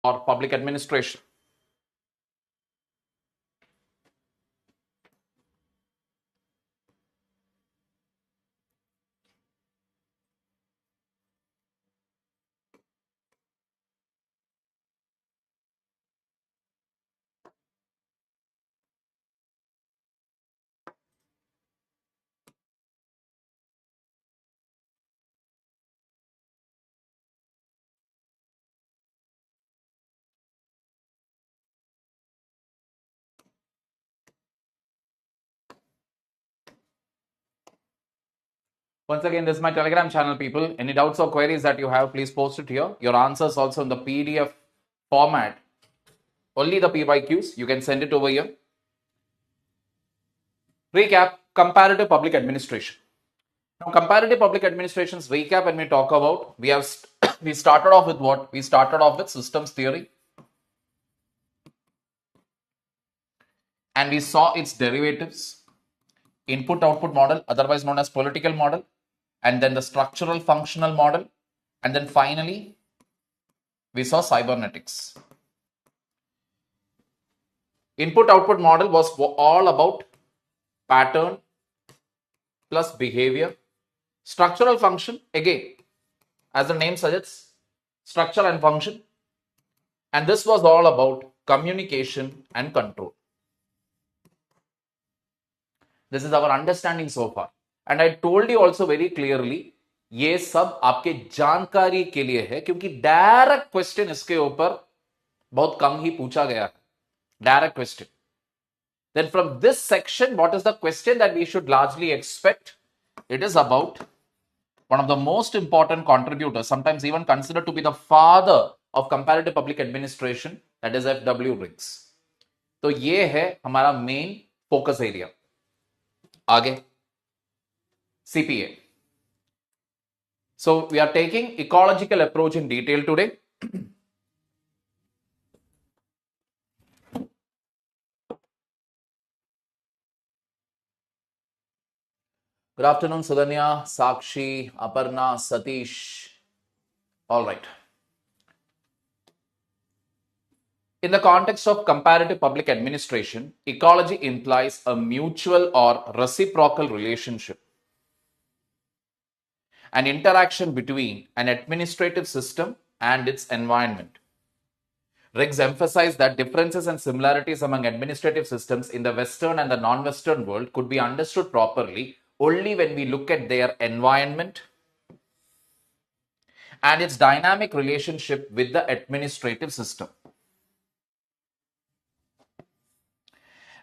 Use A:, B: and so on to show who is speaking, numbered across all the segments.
A: or public administration. Once again, this is my Telegram channel, people. Any doubts or queries that you have, please post it here. Your answers also in the PDF format. Only the PYQs, you can send it over here. Recap, comparative public administration. Now, comparative public administration's recap, when we talk about, we started off with what? We started off with systems theory. And we saw its derivatives, input-output model, otherwise known as political model, and then the structural functional model, and then finally, we saw cybernetics. Input-output model was all about pattern plus behavior. Structural function, again, as the name suggests, structure and function. And this was all about communication and control. This is our understanding so far. And I told you also very clearly, ये सब आपके जानकारी के लिए है, क्योंकि direct question इसके ऊपर बहुत कम ही पूछा गया है. Direct question. Then from this section, what is the question that we should largely expect? It is about one of the most important contributors, sometimes even considered to be the father of comparative public administration, that is F.W. RIGGS. तो ये है हमारा main focus area. आगे CPA. So we are taking ecological approach in detail today. Good afternoon, Sudhanya, Sakshi, Aparna, Satish. All right. In the context of comparative public administration, ecology implies a mutual or reciprocal relationship, an interaction between an administrative system and its environment. RIGGS emphasized that differences and similarities among administrative systems in the Western and the non-Western world could be understood properly only when we look at their environment and its dynamic relationship with the administrative system.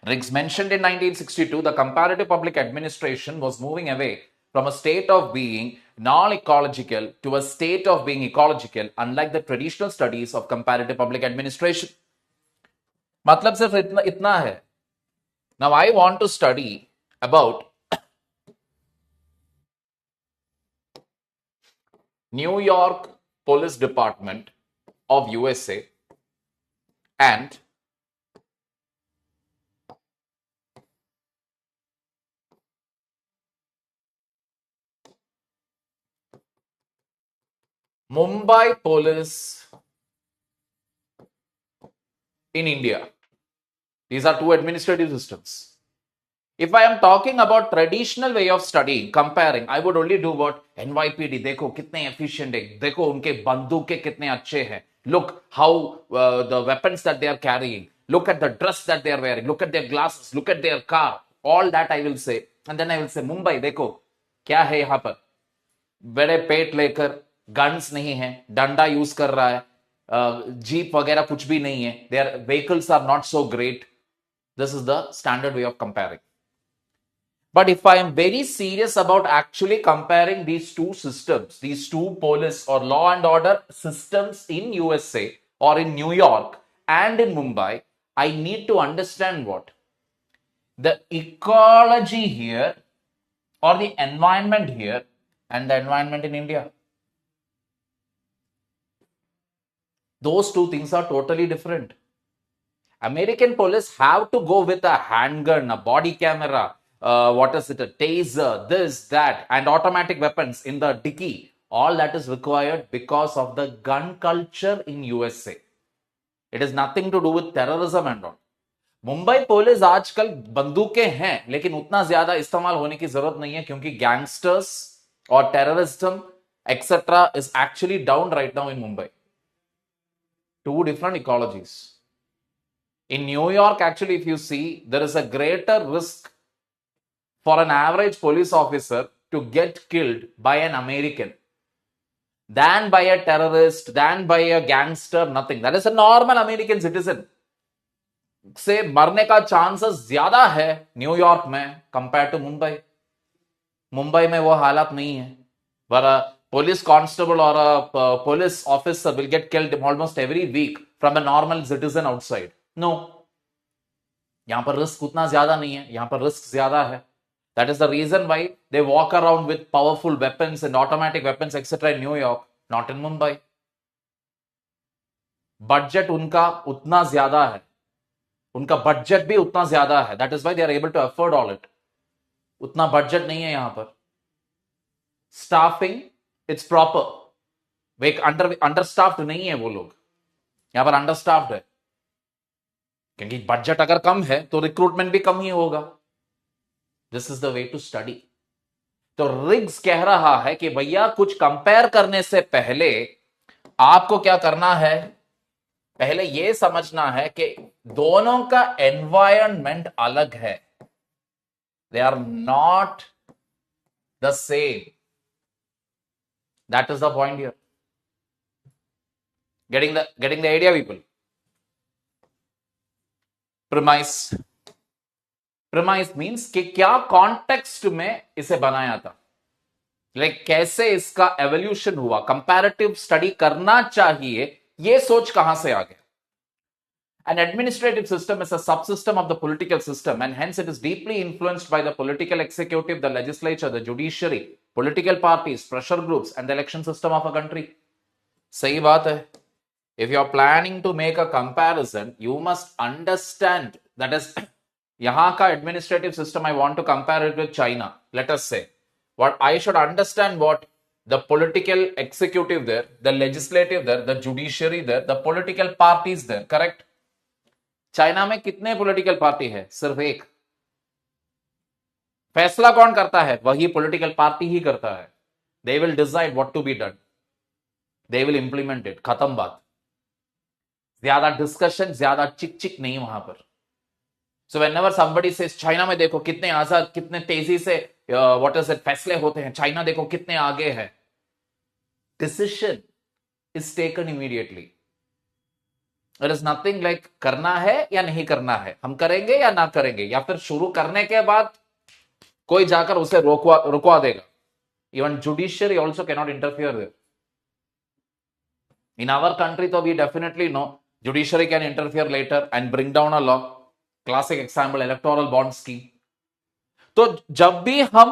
A: RIGGS mentioned in 1962 the comparative public administration was moving away from a state of being non-ecological to a state of being ecological, unlike the traditional studies of comparative public administration. मतलब सिर्फ इतना है. Now I want to study about New York Police Department of USA and Mumbai Police in India. These are two administrative systems. If I am talking about traditional way of studying, comparing, I would only do what? NYPD, देखो कितने efficient है, देखो उनके बंदूकें कितने अच्छे हैं. Look how the weapons that they are carrying. Look at the dress that they are wearing. Look at their glasses. Look at their car. All that I will say. And then I will say, Mumbai, देखो क्या है यहाँ पर? बड़े पेट लेकर guns नहीं है, डंडा यूज कर रहा है, जीप वगैरह कुछ भी नहीं है. Their vehicles are not so great. This is the standard way of comparing. But if I am very serious about actually comparing these two systems, these two police or law and order systems in USA or in New York and in Mumbai, I need to understand what? The ecology here or the environment here and the environment in India. Those two things are totally different. American police have to go with a handgun, a body camera, a taser, this, that, and automatic weapons in the dicky. All that is required because of the gun culture in USA. It is nothing to do with terrorism and all. Mumbai police आजकल बंदूकें हैं, लेकिन उतना ज्यादा इस्तेमाल होने की जरूरत नहीं है, क्योंकि गैंगस्टर्स और terrorism etcetera is actually down right now in Mumbai. Two different ecologies. In New York, actually, if you see, there is a greater risk for an average police officer to get killed by an American than by a terrorist, than by a gangster, nothing. That is a normal American citizen. से मरने का chances ज्यादा है New York में compare to Mumbai. Mumbai में वो हालात नहीं है. But a police constable or a police officer will get killed almost every week from a normal citizen outside. No. यहां पर रिस्क उतना ज्यादा नहीं है, यहां पर रिस्क ज्यादा है. That is the reason why they walk around with powerful weapons and automatic weapons etc. in New York, not in Mumbai. Budget उनका उतना ज्यादा है, उनका बजट भी उतना ज्यादा है. That is why they are able to afford all it. उतना बजट नहीं है यहां पर. Staffing it's proper. We understaffed नहीं है वो लोग, यहां पर अंडरस्टाफ्ड है, क्योंकि बजट अगर कम है तो रिक्रूटमेंट भी कम ही होगा. This is the way to study. तो रिग्स कह रहा है कि भैया कुछ कंपेयर करने से पहले आपको क्या करना है, पहले यह समझना है कि दोनों का एनवायरनमेंट अलग है. They are not the same. That is the point here. Getting the idea, people? Premise means कि क्या कॉन्टेक्स्ट में इसे बनाया था, लाइक कैसे इसका एवोल्यूशन हुआ, कंपैरेटिव स्टडी करना चाहिए, ये सोच कहां से आ गया. An administrative system is a subsystem of the political system, and hence it is deeply influenced by the political executive, the legislature, the judiciary, political parties, pressure groups, and the election system of a country. सही बात है. If you are planning to make a comparison, you must understand that is यहां का administrative system, I want to compare it with China. Let us say, what I should understand, what the political executive there, the legislative there, the judiciary there, the political parties there, correct? China में कितने political party है? सिर्फ एक. फैसला कौन करता है? वही पॉलिटिकल पार्टी ही करता है. They will decide what to be done. They will implement it. खत्म बात. ज्यादा डिस्कशन, ज्यादा चिक चिक नहीं वहां पर. So whenever somebody says China में देखो कितने आजाद, कितने तेजी से व्हाट इज इट फैसले होते हैं, चाइना देखो कितने आगे है, decision is taken immediately. It is nothing like करना है या नहीं करना है, हम करेंगे या ना करेंगे, या फिर शुरू करने के बाद कोई जाकर उसे रुकवा देगा. Even judiciary also cannot interfere there. In our country, though, we definitely know judiciary can interfere later and bring down a law. Classic example, electoral bond scheme. तो जब भी हम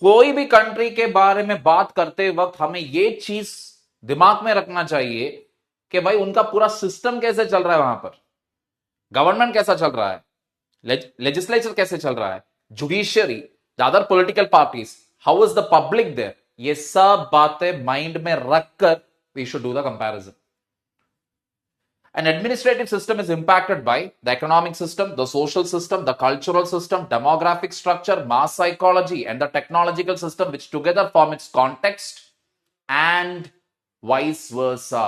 A: कोई भी कंट्री के बारे में बात करते वक्त हमें ये चीज दिमाग में रखना चाहिए कि भाई उनका पूरा सिस्टम कैसे चल रहा है, वहां पर गवर्नमेंट कैसा चल रहा है, लेजिस्लेचर कैसे चल रहा है, judiciary, the other political parties, how is the public there. ये सब बातें माइंड में रखकर we should do the comparison. An administrative system is impacted by the economic system, the social system, the cultural system, demographic structure, mass psychology, and the technological system, which together form its context, and vice versa.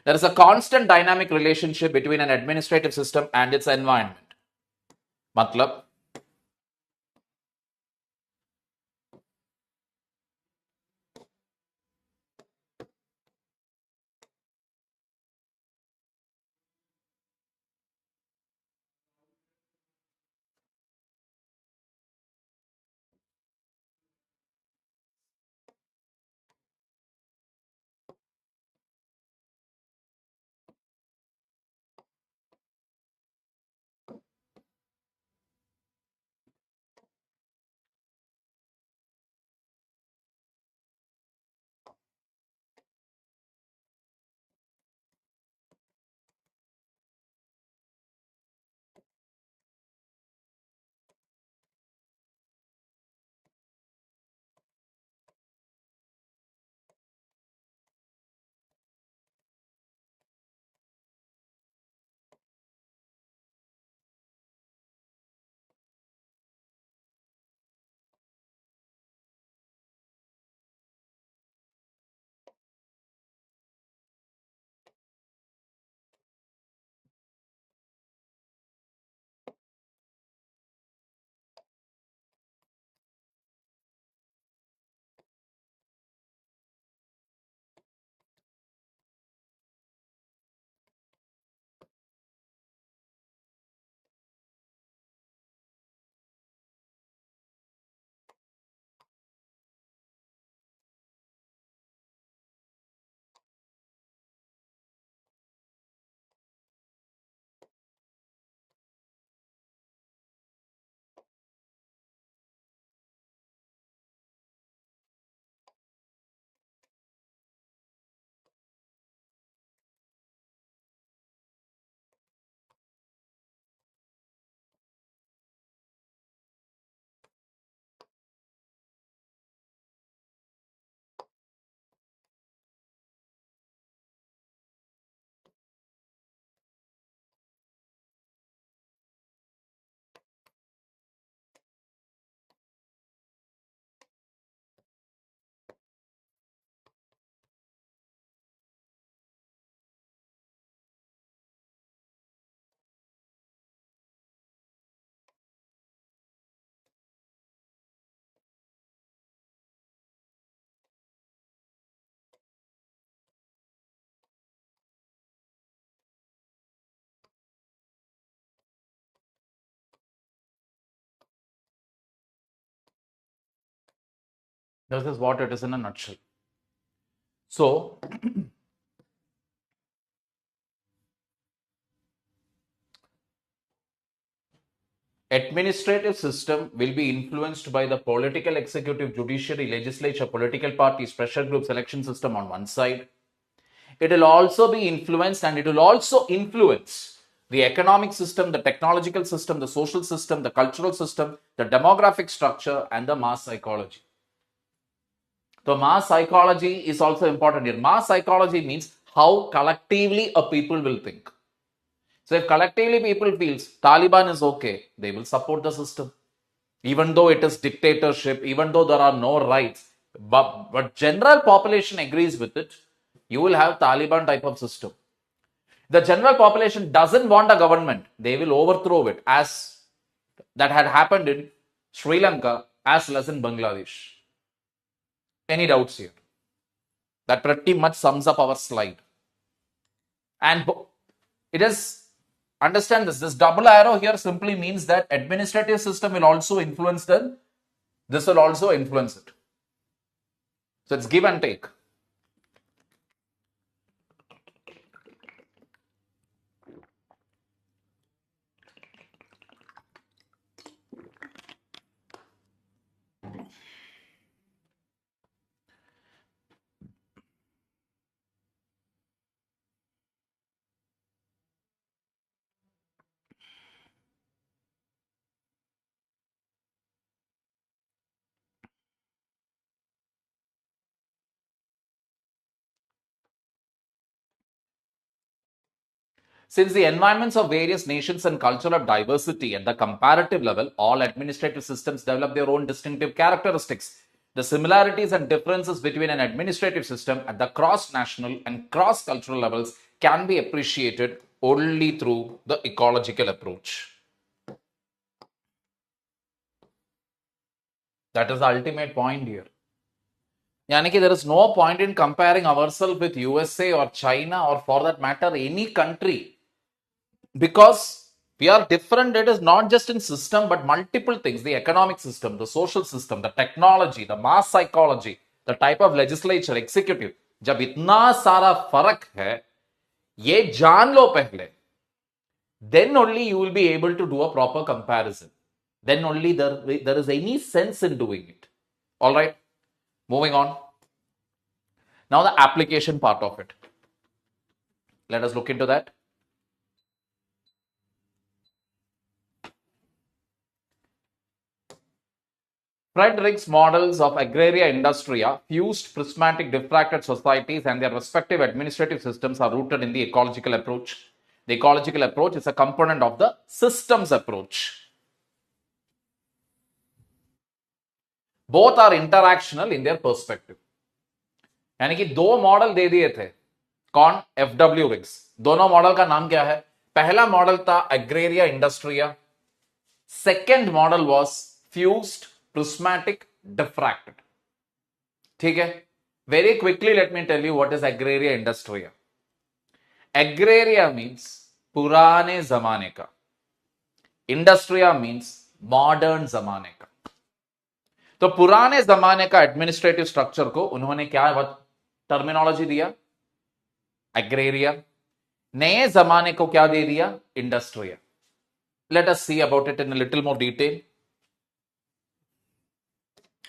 A: There is a constant dynamic relationship between an administrative system and its environment. मतलब This is what it is in a nutshell. So, administrative system will be influenced by the political, executive, judiciary, legislature, political parties, pressure groups, election system on one side. It will also be influenced, and it will also influence the economic system, the technological system, the social system, the cultural system, the demographic structure, and the mass psychology. So mass psychology is also important here. Mass psychology means how collectively a people will think. So if collectively people feels Taliban is okay, they will support the system. Even though it is dictatorship, even though there are no rights, but general population agrees with it, you will have Taliban type of system. The general population doesn't want a government. They will overthrow it, as that had happened in Sri Lanka as well as in Bangladesh. Any doubts here? That pretty much sums up our slide. And it is, understand this double arrow here simply means that administrative system will also influence them. This will also influence it. So it's give and take. Since the environments of various nations and culture have diversity at the comparative level, all administrative systems develop their own distinctive characteristics. The similarities and differences between an administrative system at the cross-national and cross-cultural levels can be appreciated only through the ecological approach. That is the ultimate point here. Yani ki there is no point in comparing ourselves with USA or China or for that matter any country, because we are different. It is not just in system but multiple things: the economic system, the social system, the technology, the mass psychology, the type of legislature, executive. जब इतना सारा फर्क है, ये जान लो पहले, then only you will be able to do a proper comparison. Then only there is any sense in doing it. All right, moving on. Now the application part of it. Let us look into that. RIGGS models of agraria industria, fused prismatic diffracted societies and their respective administrative systems are rooted in the ecological approach. The ecological approach is a component of the systems approach. Both are interactional in their perspective. यानी कि दो model दे दिए थे. कौन? FW RIGGS. दोनों model का नाम क्या है? पहला मॉडल था agraria industria. Second model was fused prismatic diffracted. ठीक है? Very quickly let me tell you what is agraria industria. Agraria means पुराने जमाने का. Industria means modern जमाने का. तो पुराने जमाने का एडमिनिस्ट्रेटिव स्ट्रक्चर को उन्होंने क्या टर्मिनोलॉजी दिया? एग्रेरिया. नए जमाने को क्या दे दिया? Industria. Let us see about it in a little more detail.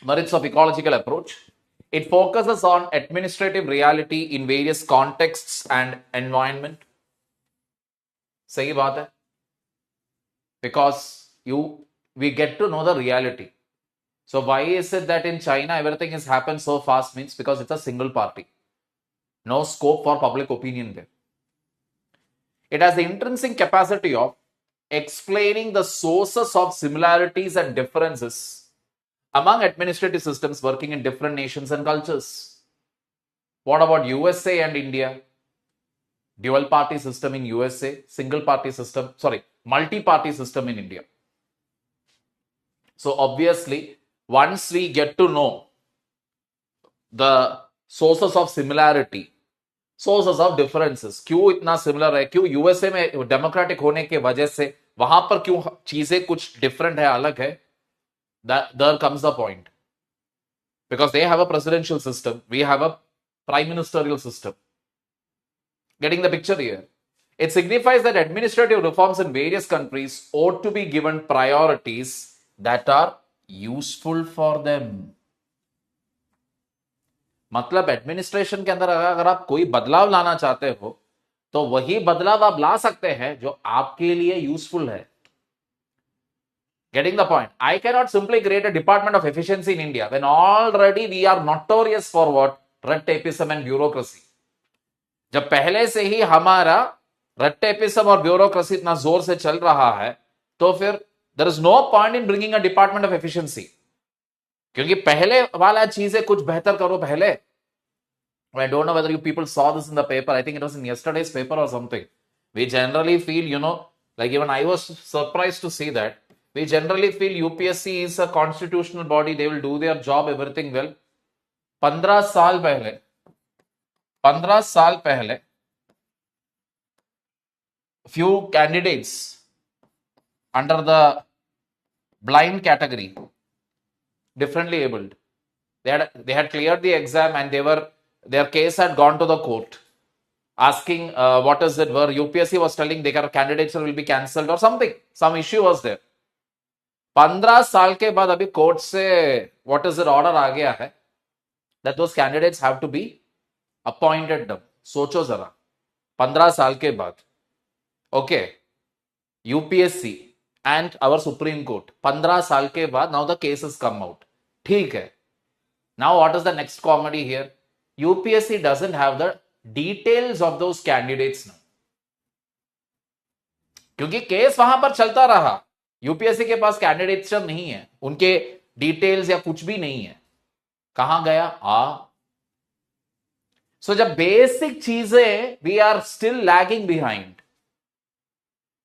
A: Merits of ecological approach. It focuses on administrative reality in various contexts and environment. सही बात है. Because we get to know the reality. So why is it that in China everything has happened so fast? Means because it's a single party. No scope for public opinion there. It has the intrinsic capacity of explaining the sources of similarities and differences among administrative systems working in different nations and cultures. What about USA and India? Dual party system in USA, single party system, multi-party system in India. So obviously, once we get to know the sources of similarity, sources of differences, क्यों इतना similar है, क्यों USA में democratic होने के वजह से वहां पर क्यों चीजें कुछ डिफरेंट है, अलग है, there comes the point. because they have a presidential system, we have a prime ministerial system. Getting the picture here? It signifies that administrative reforms in various countries ought to be given priorities that are useful for them. मतलब administration के अंदर अगर आप कोई बदलाव लाना चाहते हो तो वही बदलाव आप ला सकते हैं जो आपके लिए यूजफुल है. Getting the point? I cannot simply create a department of efficiency in India when already we are notorious for what? Red tapeism and bureaucracy. जब पहले से ही हमारा रेड टेपिज्म और ब्यूरोक्रेसी इतना जोर से चल रहा है तो फिर there is no point in bringing a department of efficiency, क्योंकि पहले वाला चीजें कुछ बेहतर करो पहले. I don't know whether you people saw this in the paper. I think it was in yesterday's paper or something. We generally feel, like even I was surprised to see that. We generally feel UPSC is a constitutional body. They will do their job, everything well. 15 साल पहले few candidates under the blind category, differently abled, they had cleared the exam and their case had gone to the court asking what is it, where UPSC was telling their candidature will be cancelled or something, some issue was there. 15 साल के बाद अभी court से what is it order आ गया है that those candidates have to be appointed. सोचो जरा 15 साल के बाद. Okay, UPSC and our Supreme Court 15 साल के बाद now the cases come out. ठीक है. Now what is the next comedy here? UPSC doesn't have the details of those candidates now, क्योंकि केस वहां पर चलता रहा. यूपीएससी के पास कैंडिडेटचर नहीं है, उनके डिटेल्स या कुछ भी नहीं है. कहां गया? सो जब बेसिक चीजें we are still lagging behind,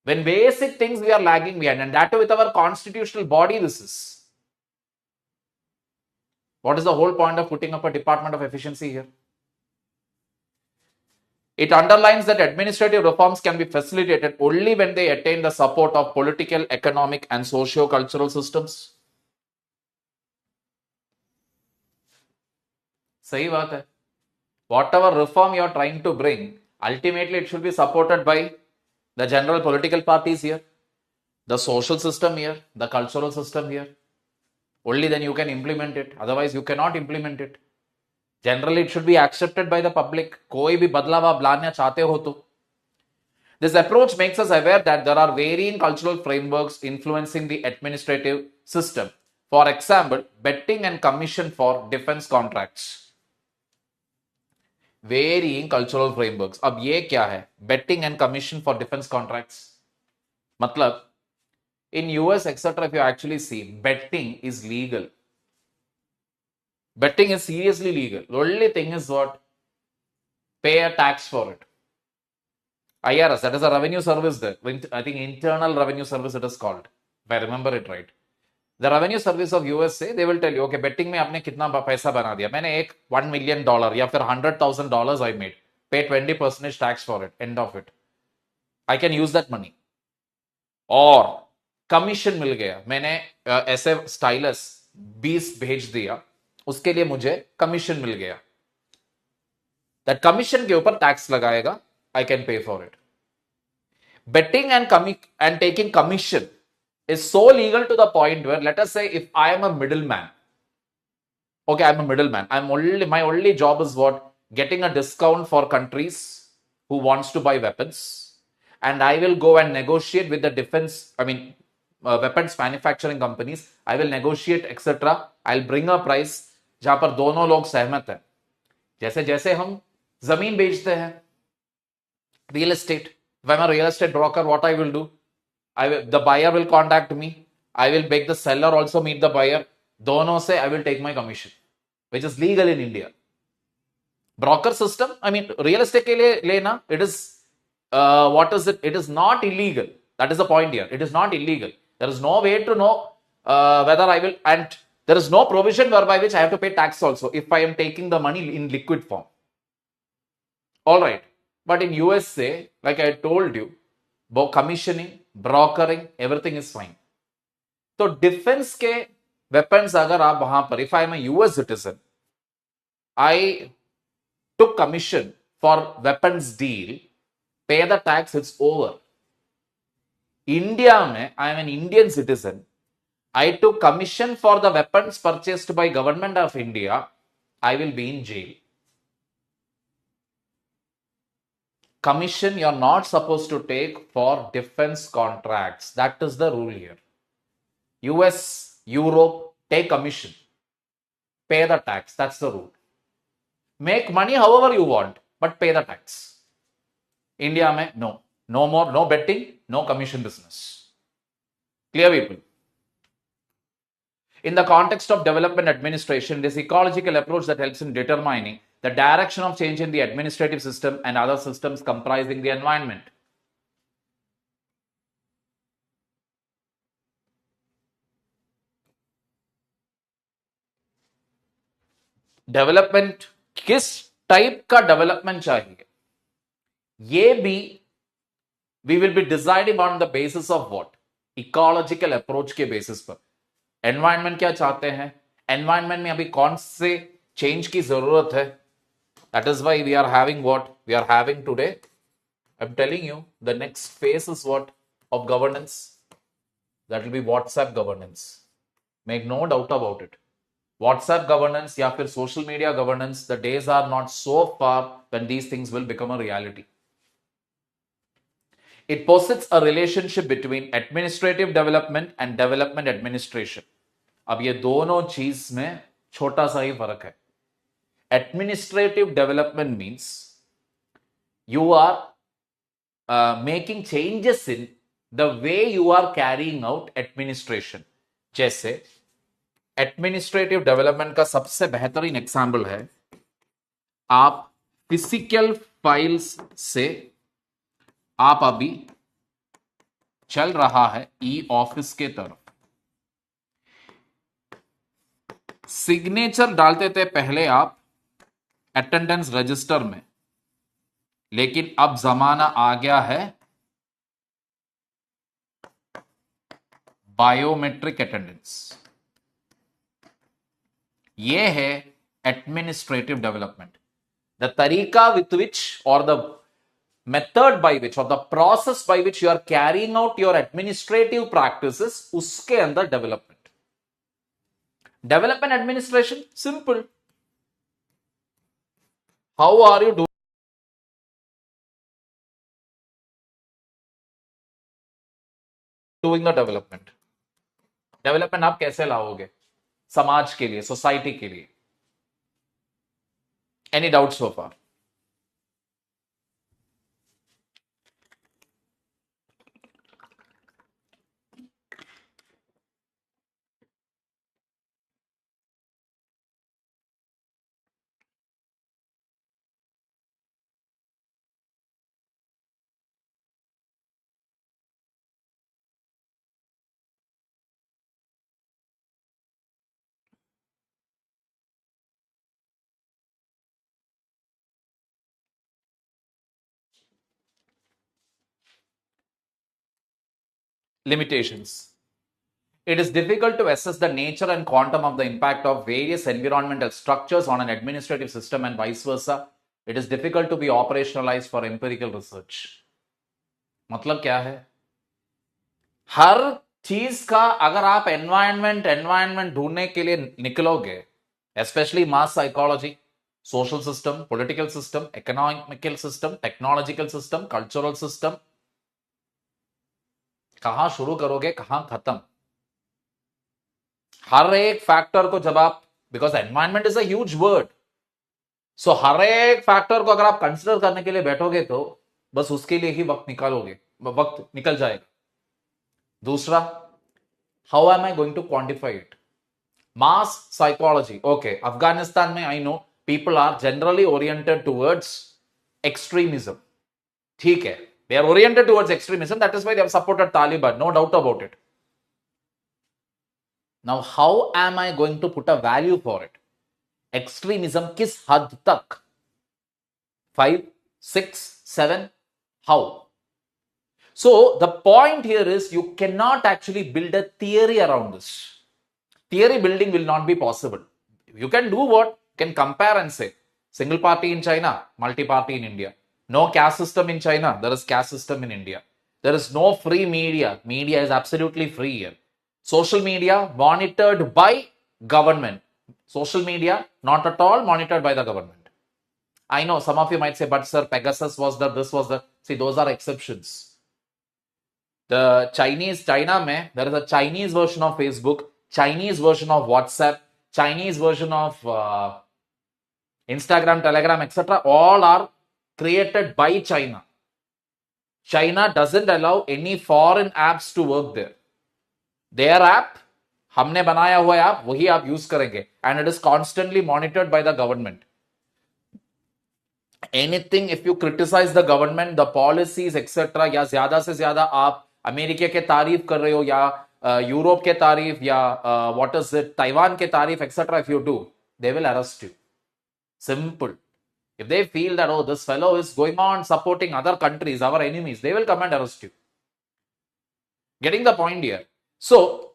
A: when basic things we are lagging behind, and that with our constitutional body, this is what is the whole point of putting up a department of efficiency here? It underlines that administrative reforms can be facilitated only when they attain the support of political, economic and socio-cultural systems. सही बात है. Whatever reform you are trying to bring, ultimately it should be supported by the general political parties here, the social system here, the cultural system here. Only then you can implement it. Otherwise, you cannot implement it. Generally, it should be accepted by the public. कोई भी बदलाव आप लाना चाहते हो तो. This approach makes us aware that there are varying cultural frameworks influencing the administrative system. For example, betting and commission for defense contracts. Varying cultural frameworks. अब ये क्या है? Betting and commission for defense contracts. मतलब in US etc. if you actually see, betting is legal. Betting is seriously legal. The only thing is what? Pay a tax for it. IRS, that is a revenue service there. I think Internal Revenue Service it is called, if I remember it right. The revenue service of USA, they will tell you, okay, betting में आपने कितना पैसा बना दिया? मैंने एक $1 million या फिर $100,000 I made. Pay 20% tax for it. End of it. I can use that money. और कमीशन मिल गया, मैंने ऐसे स्टाइलस 20 भेज दिया, उसके लिए मुझे कमीशन मिल गया. दैट कमीशन के ऊपर टैक्स लगाएगा. I can pay for it. Betting and taking commission is so legal to the point where, let us say, if I am a middleman, okay, I'm a middleman. My only job is what? Getting a discount for countries who wants to buy weapons, and I will go and negotiate with the weapons manufacturing companies. I will negotiate, etc. I'll bring a price जहां पर दोनों लोग सहमत हैं. जैसे जैसे हम जमीन बेचते हैं, real estate. If I'm a real estate broker, what I will do? The buyer will contact me. I will make the seller also meet the buyer. दोनों से I will take my commission, which is legal in India. Broker system, real estate के लिए लेना, it is, what is it? It is not illegal. That is the point here. It is not illegal. There is no way to know whether I will, and there is no provision whereby which I have to pay tax also if I am taking the money in liquid form. All right. But in USA, like I told you, commissioning, brokering, everything is fine. So defense के weapons अगर आप वहां पर, if I am a US citizen, I took commission for weapons deal, pay the tax, it's over. India mein, I am an Indian citizen. I took commission for the weapons purchased by government of India. I will be in jail. Commission you're not supposed to take for defense contracts. That is the rule here. US, Europe, take commission. Pay the tax. That's the rule. Make money however you want, but pay the tax. India mein, no. No more, no betting, no commission business. Clear, people? In the context of development administration, this ecological approach that helps in determining the direction of change in the administrative system and other systems comprising the environment. Development किस type का development चाहिए, ये भी we will be deciding on the basis of what? Ecological approach के basis पर. Environment क्या चाहते हैं, environment में अभी कौन से change की जरूरत है. That is why we are having what we are having today. I'm telling you, the next phase is what? Of governance. That will be WhatsApp governance. Make no doubt about it. WhatsApp governance या फिर social media governance, the days are not so far when these things will become a reality. It posits a relationship between administrative development and development administration. अब ये दोनों चीज में छोटा सा ही फर्क है. Administrative development means you are making changes in the way you are carrying out administration. जैसे एडमिनिस्ट्रेटिव डेवलपमेंट का सबसे बेहतरीन एग्जाम्पल है, आप फिजिकल फाइल्स से आप अभी चल रहा है ई ऑफिस के तरफ. सिग्नेचर डालते थे पहले आप अटेंडेंस रजिस्टर में, लेकिन अब जमाना आ गया है बायोमेट्रिक अटेंडेंस. ये है एडमिनिस्ट्रेटिव डेवलपमेंट. द तरीका विथ विच और the method by which or the process by which you are carrying out your administrative practices, उसके अंदर development. Development administration, simple. How are you doing the development? Development आप कैसे लाओगे समाज के लिए, सोसाइटी के लिए? Any doubts so far? Limitations. It is difficult to assess the nature and quantum of the impact of various environmental structures on an administrative system and vice versa. It is difficult to be operationalized for empirical research. मतलब क्या है? हर चीज का अगर आप environment ढूंढने के लिए निकलोगे, specially mass psychology, social system, political system, economical system, technological system, cultural system, कहां शुरू करोगे, कहां खत्म? हर एक फैक्टर को जब आप, because environment is a huge word, so हर एक फैक्टर को अगर आप कंसिडर करने के लिए बैठोगे तो बस उसके लिए ही वक्त निकल जाएगा. दूसरा, how am I going to quantify it? Mass psychology, okay, Afghanistan में I know people are generally oriented towards extremism. ठीक है, they are oriented towards extremism, that is why they have supported Taliban, no doubt about it. Now how am I going to put a value for it? Extremism किस हद तक? 5, 6, 7, how? So the point here is you cannot actually build a theory around this. theory building will not be possible. You can do what? Can compare and say single party in China, multi party in India. No caste system in China, there is caste system in India. There is no free media. Media is absolutely free here. Social media monitored by government. Social media not at all monitored by the government. I know some of you might say, but sir, Pegasus was the, this was the. See, those are exceptions. The China mein, there is a Chinese version of Facebook, Chinese version of WhatsApp, Chinese version of Instagram, Telegram, etc. All are created by China. China doesn't allow any foreign apps to work there. Their app, हमने बनाया हुआ app वही आप use करेंगे, and it is constantly monitored by the government. Anything if you criticize the government, the policies, etc. या ज्यादा से ज्यादा आप अमेरिका के तारीफ कर रहे हो या यूरोप के तारीफ या what is it, ताइवान के तारीफ, etc. if you do, they will arrest you. Simple. If they feel that, oh, this fellow is going on supporting other countries, our enemies, they will come and arrest you. Getting the point here? So,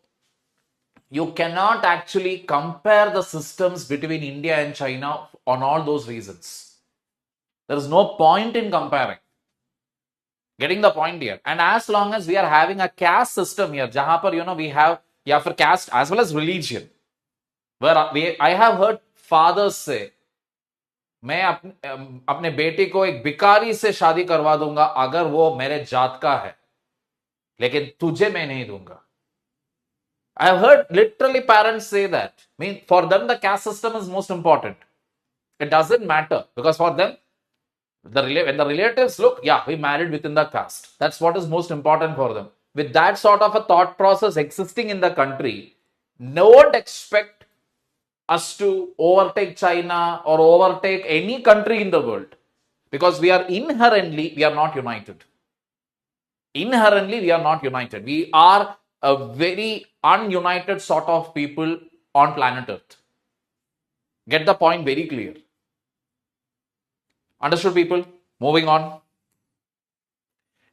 A: you cannot actually compare the systems between India and China on all those reasons. There is no point in comparing. Getting the point here? And as long as we are having a caste system here, jahan par, we have, yeah, for caste as well as religion, where I have heard fathers say, मैं अपने बेटे को एक भिखारी से शादी करवा दूंगा अगर वो मेरे जात का है, लेकिन तुझे मैं नहीं दूंगा. I have heard literally parents say that. I mean, for them the caste system is most important. It doesn't matter because for them, when the relatives look, yeah, we married within the caste. That's what is most important for them. With that sort of a thought process existing in the country, no one expect us to overtake China or overtake any country in the world, because we are not united. Inherently, we are not united. We are a very ununited sort of people on planet Earth. Get the point very clear. Understood, people? Moving on.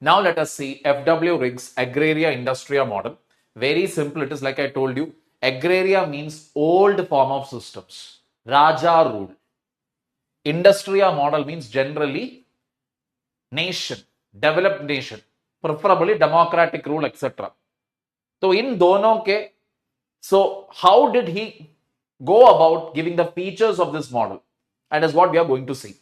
A: Now let us see FW-RIGGS Agraria Industria model. Very simple. It is like I told you. Agraria means old form of systems. Raja rule. Industria model means generally nation, developed nation, preferably democratic rule, etc. So in dono ke, so how did he go about giving the features of this model? And is what we are going to see.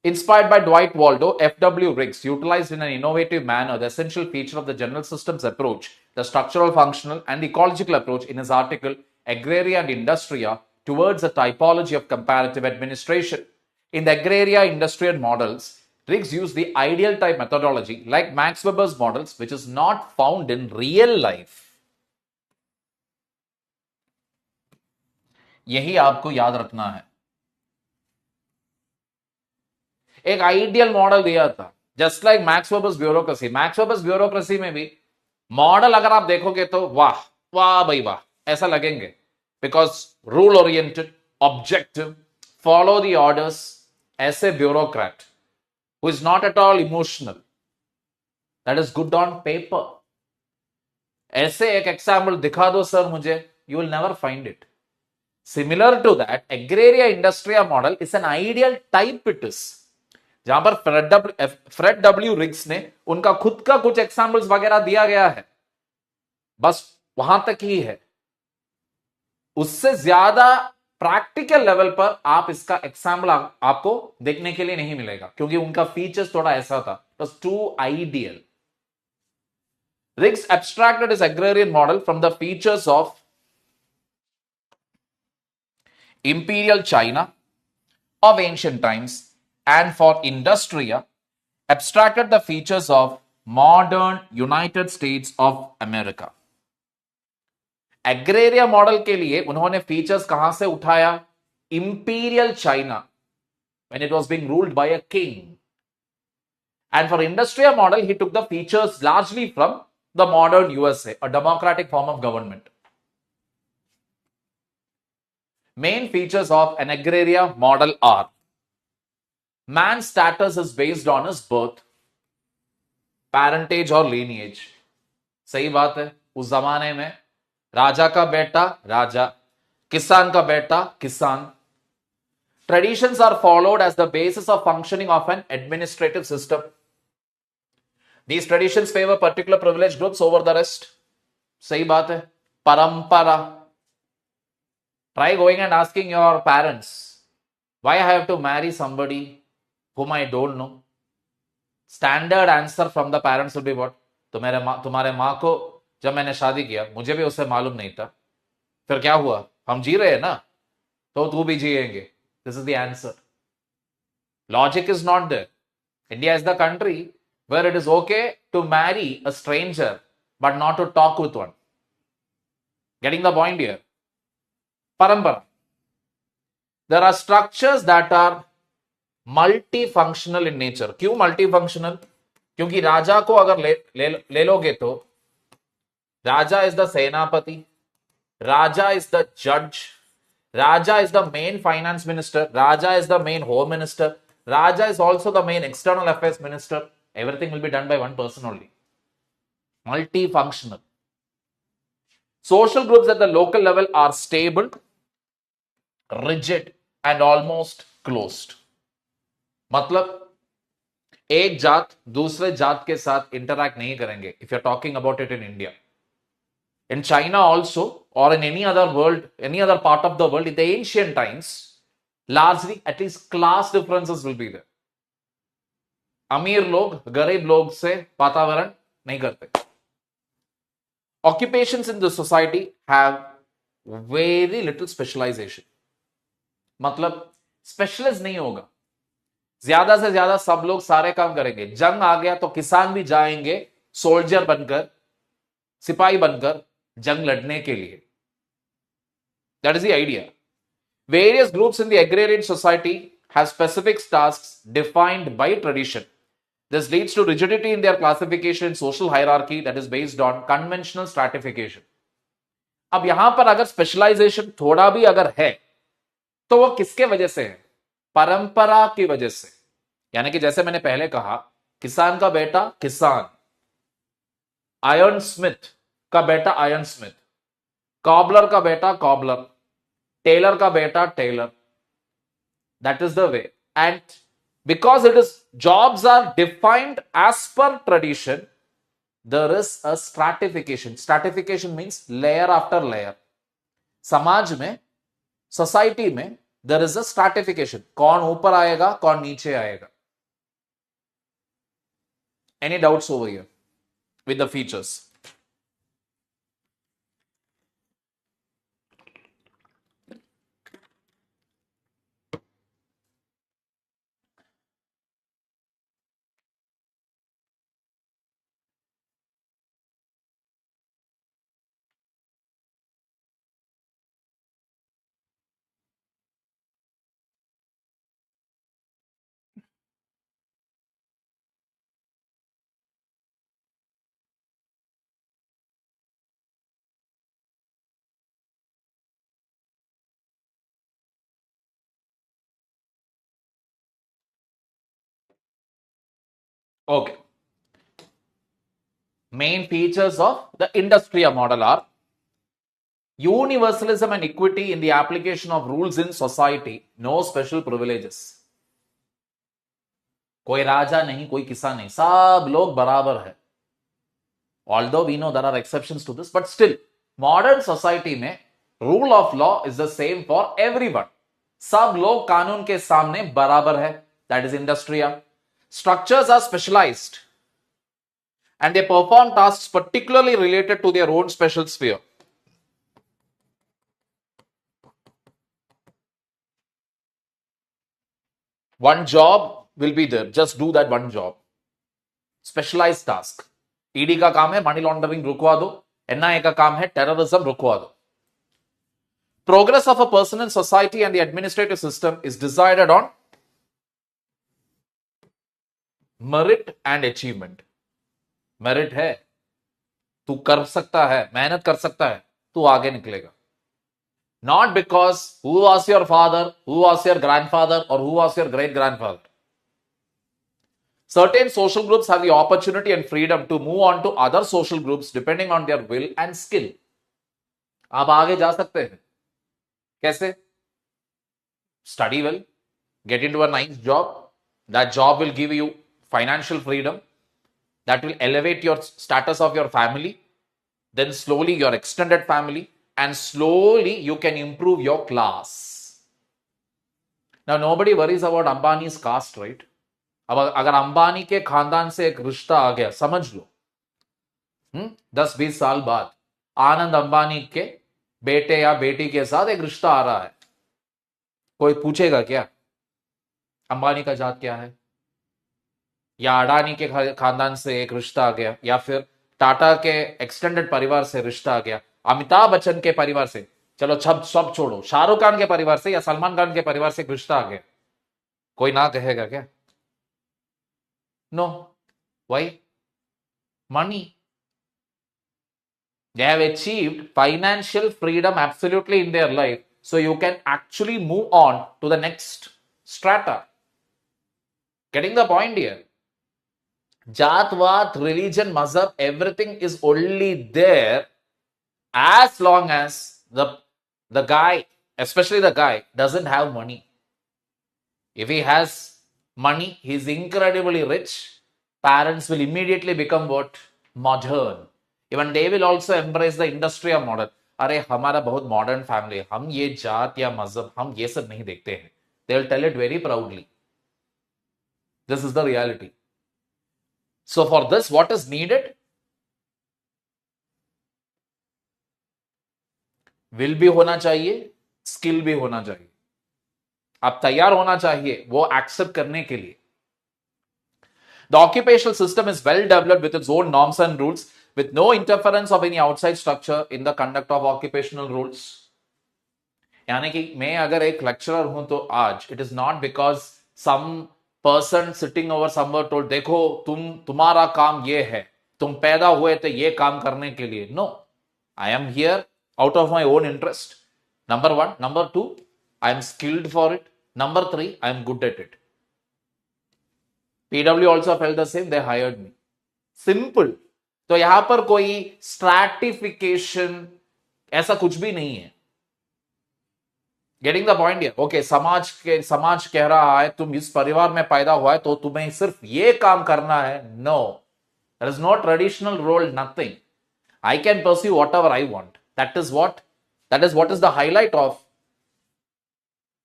A: Inspired by Dwight Waldo, FW-RIGGS utilized in an innovative manner the essential feature of the general systems approach, the structural, functional, and ecological approach in his article Agraria and Industria towards a typology of comparative administration. In the Agraria Industrial models, RIGGS used the ideal type methodology like Max Weber's models, which is not found in real life. यही आपको याद रखना है. एक ideal model दिया था, just like max Weber's bureaucracy. Max Weber's bureaucracy में भी मॉडल अगर आप देखोगे तो वाह वाह भाई वाह ऐसा लगेंगे, because rule oriented, objective, follow the orders, ऐसे bureaucrat who is not at all emotional, that is good on paper. ऐसे एक एग्जाम्पल दिखा दो सर मुझे, you will never find it. Similar to that, agraria industria model is an ideal type. It is जहां पर Fred W rigs ने उनका खुद का कुछ एग्जाम्पल्स वगैरह दिया गया है, बस वहां तक ही है. उससे ज्यादा प्रैक्टिकल लेवल पर आप इसका एग्जाम्पल आपको देखने के लिए नहीं मिलेगा, क्योंकि उनका फीचर्स थोड़ा ऐसा था. It was too ideal. Riggs abstracted his agrarian model from the features of imperial China of ancient times, and for Industria, abstracted the features of modern United States of America. Agraria model के लिए उन्होंने features कहां से उठाया? Imperial China, when it was being ruled by a king. And for Industria model, he took the features largely from the modern USA, a democratic form of government. Main features of an Agraria model are: man's status is based on his birth, parentage or lineage. सही बात है. उस जमाने में राजा का बेटा राजा, किसान का बेटा किसान. Traditions are followed as the basis of functioning of an administrative system. These traditions favor particular privileged groups over the rest. सही बात है. परंपरा. Try going and asking your parents, why I have to marry somebody whom I don't know? Standard answer from the parents will be what? तुम्हारे माँ को जब मैंने शादी किया मुझे भी उससे मालूम नहीं था, फिर क्या हुआ? हम जी रहे हैं ना, तो तू भी जिएंगे. This is the answer. Logic is not there. India is the country where it is okay to marry a stranger but not to talk with one. Getting the point here? Parampara. There are structures that are multifunctional in nature. क्यों multifunctional? क्योंकि राजा को अगर ले लोगे तो राजा is the सेनापति, राजा is the judge, Raja is the main finance minister, Raja is the main home minister, Raja is also the main external affairs minister. Everything will be done by one person only. Multifunctional. Social groups at the local level are stable, rigid and almost closed. मतलब एक जात दूसरे जात के साथ interact नहीं करेंगे. If you're talking about it in India. In China also, or in any other world, any other part of the world, in the ancient times, largely at least class differences will be there. अमीर लोग गरीब लोग से वातावरण नहीं करते. Occupations in the society have very little specialization. मतलब specialist नहीं होगा. ज्यादा से ज्यादा सब लोग सारे काम करेंगे. जंग आ गया तो किसान भी जाएंगे सोल्जर बनकर, सिपाही बनकर जंग लड़ने के लिए. That is the idea. Various groups in the agrarian society have specific tasks defined by tradition. This leads to rigidity in their classification and social hierarchy that is based on conventional stratification. अब यहां पर अगर specialisation थोड़ा भी अगर है तो वो किसके वजह से है? परंपरा की वजह से. यानी कि जैसे मैंने पहले कहा, किसान का बेटा किसान, आयरन स्मिथ का बेटा आयरन स्मिथ, कॉबलर का बेटा कॉबलर, टेलर का बेटा Taylor. That is the way. And because it is jobs are defined as per tradition, there is a stratification. Stratification means layer after layer. समाज में, society में there is a stratification. कौन ऊपर आएगा, कौन नीचे आएगा. Any doubts over here with the features? Okay. Main features of the industrial model are universalism and equity in the application of rules in society, no special privileges. कोई राजा नहीं, कोई किसान नहीं, सब लोग बराबर है. Although we know there are exceptions to this, but still, modern society में rule of law is the same for everyone. सब लोग कानून के सामने बराबर है. That is industrial. Structures are specialized and they perform tasks particularly related to their own special sphere. One job will be there. Just do that one job. Specialized task. ED का काम है मनी लॉन्ड्रिंग रुकवा दो, NIA का काम है terrorism रुकवा दो. Progress of a person in society and the administrative system is decided on merit and achievement. Merit है, तू कर सकता है, मेहनत कर सकता है, तू आगे निकलेगा. Not because who was your father, who was your grandfather, or who was your great grandfather. Certain social groups have the opportunity and freedom to move on to other social groups depending on their will and skill. आप आगे जा सकते हैं। कैसे? Study well, get into a nice job. That job will give you financial freedom. That will elevate your status of your family. Then slowly your extended family, and slowly you can improve your class. Now nobody worries about Ambani's caste, right? अब अगर अंबानी के खानदान से एक रिश्ता आ गया, समझ लो 10-20 साल बाद आनंद अंबानी के बेटे या बेटी के साथ एक रिश्ता आ रहा है, कोई पूछेगा क्या अंबानी का जात क्या है? या अडानी के खानदान से एक रिश्ता आ गया, या फिर टाटा के एक्सटेंडेड परिवार से रिश्ता आ गया, अमिताभ बच्चन के परिवार से, चलो सब छोड़ो, शाहरुख खान के परिवार से या सलमान खान के परिवार से एक रिश्ता आ गया, कोई ना कहेगा क्या? No. Why? Money. They have achieved financial freedom absolutely in their life, so you can actually move on to the next strata. Getting the point here? Jatvat, religion, mazhab, everything is only there as long as the guy, especially the guy, doesn't have money. If he has money, he's incredibly rich, parents will immediately become what? Modern. Even they will also embrace the industry of modern. अरे हमारा बहुत modern family है, हम ये जात या मजहब हम ये सब नहीं देखते हैं. They will tell it very proudly. This is the reality. So for this, what is needed? Will भी होना चाहिए, स्किल भी होना चाहिए. आप तैयार होना चाहिए वो एक्सेप्ट करने के लिए. The occupational system is well developed with its own norms and rules, with no interference of any outside structure in the conduct of occupational rules. यानी कि मैं अगर एक लेक्चरर हूं तो आज it is not because some person sitting over somewhere told देखो तुम्हारा काम ये है, तुम पैदा हुए थे ये काम करने के लिए. No, I am here out of my own interest. Number one. Number two, I am skilled for it. Number three, I am good at it. PW also felt the same, they hired me. Simple. तो यहां पर कोई stratification ऐसा कुछ भी नहीं है. Getting the point here? Okay, समाज कह रहा है तुम इस परिवार में पैदा हुआ है तो तुम्हें सिर्फ ये काम करना है. No, there is no traditional role, nothing. I can pursue whatever I want. That is what is the highlight of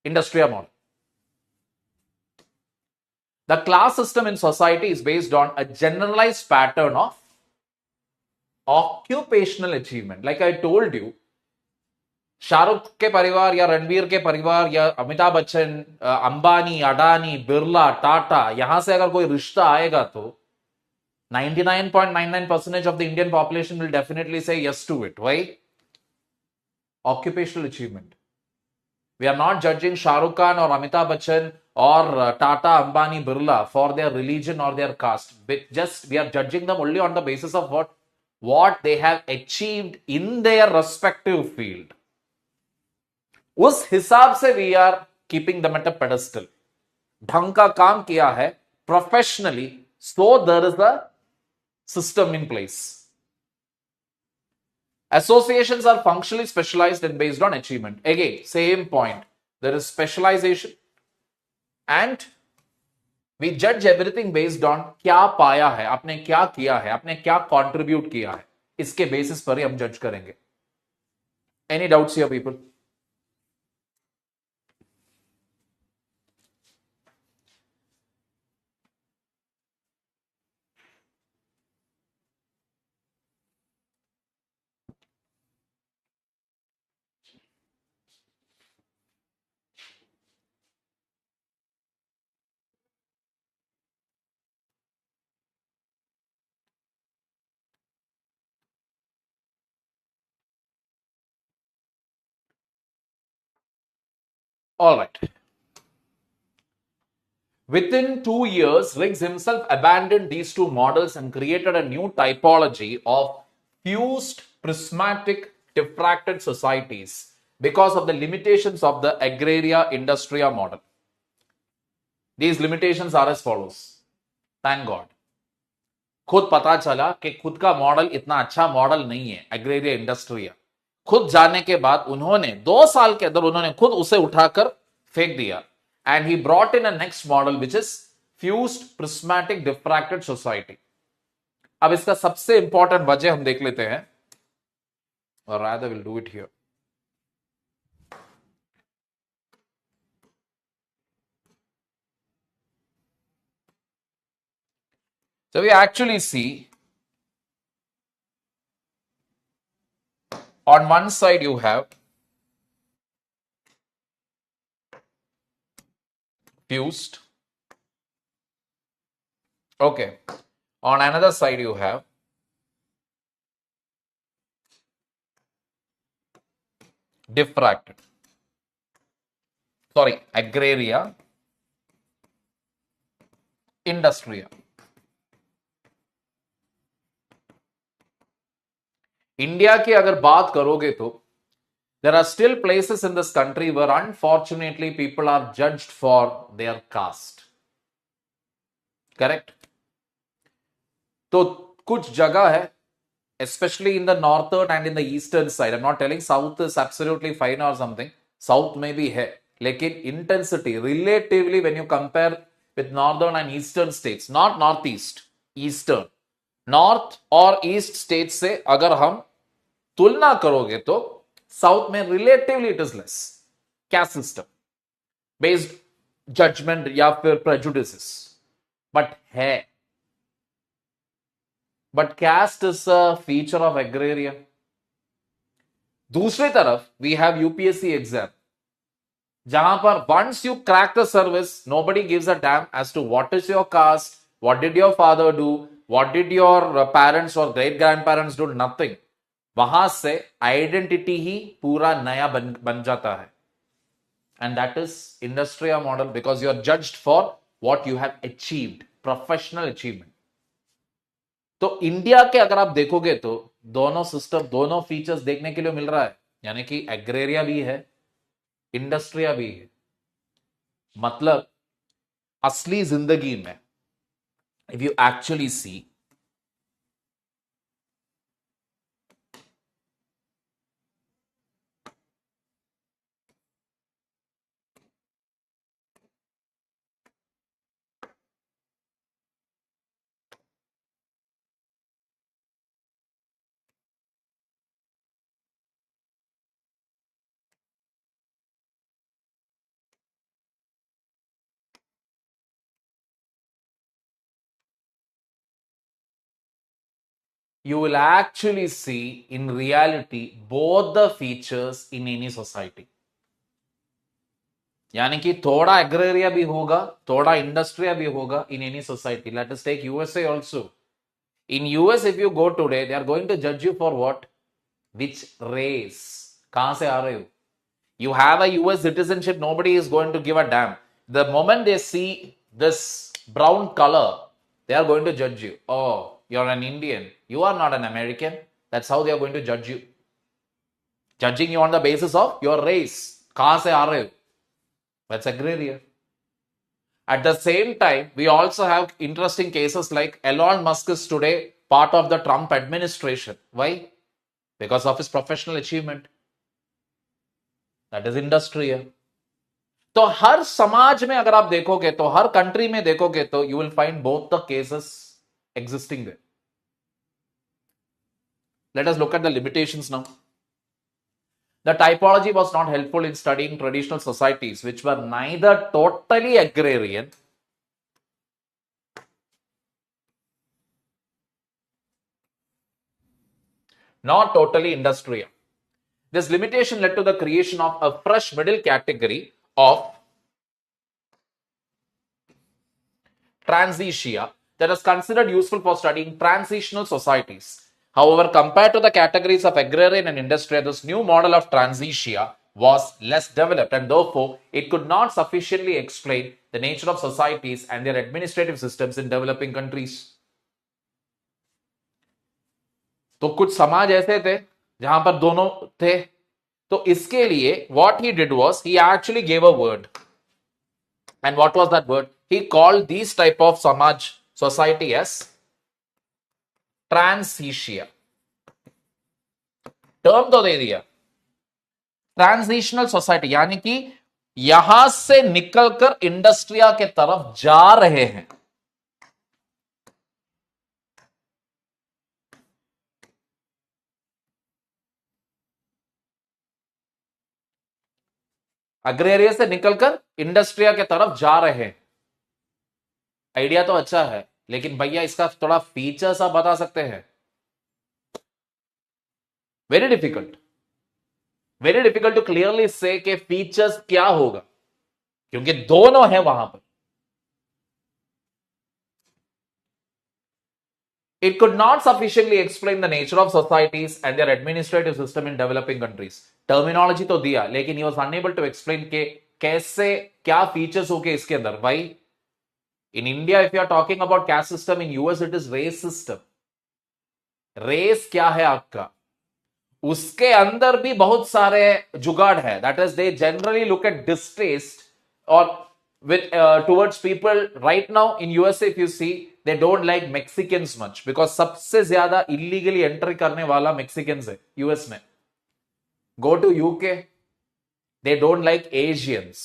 A: industrial model. The class system in society is based on a generalized pattern of occupational achievement. Like I told you, Shahrukh के परिवार या रणवीर के परिवार या अमिताभ बच्चन, अंबानी, अडानी, बिरला, टाटा, यहां से अगर कोई रिश्ता आएगा तो 99.99% of the Indian population will definitely say yes to it. Why? Occupational achievement. We are not judging Shah Rukh Khan or Amitabh Bachchan or Tata, Ambani, Birla for their religion or their caste. We are judging them only on the basis of what they have achieved in their respective field. उस हिसाब से we are keeping them at a pedestal. ढंग का काम किया है professionally, so there is a system in place. Associations are functionally specialized and based on achievement. Again, same point. There is specialization and we judge everything based on क्या पाया है, आपने क्या किया है, आपने क्या contribute किया है, इसके basis पर ही हम judge करेंगे. Any doubts here, people? All right. Within 2 years, RIGGS himself abandoned these two models and created a new typology of fused prismatic diffracted societies because of the limitations of the agraria industria model. These limitations are as follows. Thank God. खुद पता चला कि खुद का model इतना अच्छा model नहीं है एग्रेरिया इंडस्ट्रिया. खुद जाने के बाद उन्होंने 2 साल के अंदर उन्होंने खुद उसे उठाकर फेंक दिया, and he brought in a next model which is fused prismatic diffracted society. अब इसका सबसे इंपॉर्टेंट वजह हम देख लेते हैं, और rather will do it here. So we actually see on one side you have fused. Okay. On another side you have diffracted. Sorry, agraria, industria. India की अगर बात करोगे तो there are still places in this country where unfortunately people are judged for their caste. Correct? तो कुछ जगह है, especially in the northern and in the eastern side. I'm not telling south is absolutely fine or something. South में भी है, लेकिन intensity relatively when you compare with northern and eastern states, not northeast, eastern, north और east states से अगर हम तुलना करोगे तो साउथ में relatively it is less caste system based judgement या फिर prejudices, but caste is a feature of agraria. दूसरी तरफ वी हैव यूपीएससी एग्जाम, जहां पर once you crack the service nobody gives a damn as to what is your caste, what did your father do, what did your parents और great grandparents do, nothing. वहां से identity ही पूरा नया बन जाता है, and that is industria model, because you are judged for what you have achieved, professional achievement. तो इंडिया के अगर आप देखोगे तो दोनों सिस्टम, दोनों फीचर्स देखने के लिए मिल रहा है, यानी कि एग्रेरिया भी है, इंडस्ट्रिया भी है। मतलब असली जिंदगी में if you actually see, you will actually see in reality both the features in any society. यानी कि थोड़ा एग्रेरिया भी होगा, थोड़ा इंडस्ट्रिया भी होगा in any society. Let us take USA also. In US, if you go today, they are going to judge you for what? Which race? कहां से आ रहे हो? You have a US citizenship, nobody is going to give a damn. The moment they see this brown color, they are going to judge you. Oh, you're an Indian. You are not an American. That's how they are going to judge you. Judging you on the basis of your race. कहां से आ रहे हो? That's agraria. At the same time, we also have interesting cases like Elon Musk is today part of the Trump administration. Why? Because of his professional achievement. That is industry. तो हर समाज में अगर आप देखोगे तो, हर कंट्री में देखोगे तो, you will find both the cases existing there. Let us look at the limitations now. The typology was not helpful in studying traditional societies which were neither totally agrarian nor totally industrial. This limitation led to the creation of a fresh middle category of transitia that is considered useful for studying transitional societies. However, compared to the categories of agrarian and industrial, this new model of transitia was less developed, and therefore it could not sufficiently explain the nature of societies and their administrative systems in developing countries. तो कुछ समाज ऐसे थे जहां पर दोनों थे, तो इसके लिए what he did was he actually gave a word. And what was that word? He called these type of samaj society as transitia. Term तो दे दिया, ट्रांजिशनल सोसाइटी यानी कि यहां से निकलकर इंडस्ट्रिया के तरफ जा रहे हैं। अग्रेरिया से निकलकर इंडस्ट्रिया के तरफ जा रहे हैं। आइडिया तो अच्छा है, लेकिन भैया इसका थोड़ा फीचर्स आप बता सकते हैं? Very difficult, very difficult to clearly say कि फीचर्स क्या होगा, क्योंकि दोनों है वहां पर। It could not sufficiently explain the nature of societies and their administrative system in developing countries. Terminology तो दिया, लेकिन he was unable to explain के कैसे क्या फीचर्स होंगे इसके अंदर। भाई in India if you are talking about caste system, in US it is race system. Race क्या है आपका, उसके अंदर भी बहुत सारे जुगाड़ है। That is they generally look at distaste और with towards people right now in USA if you see they don't like Mexicans much because सबसे ज्यादा illegally entry करने वाला Mexicans है US में। Go to UK, they don't like Asians.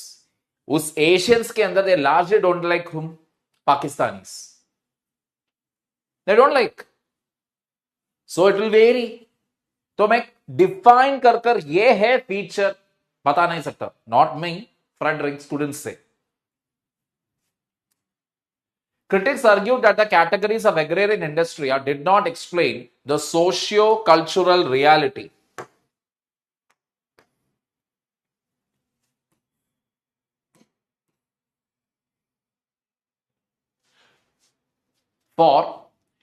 A: उस Asians के अंदर they largely don't like whom? Pakistanis. They don't like. So it will vary. तो मैं डिफाइन कर ये है फीचर बता नहीं सकता। नॉट मी, फ्रेडरिक स्टूडेंट्स से। Critics argued that the categories of agrarian industry did not explain the socio-cultural reality. For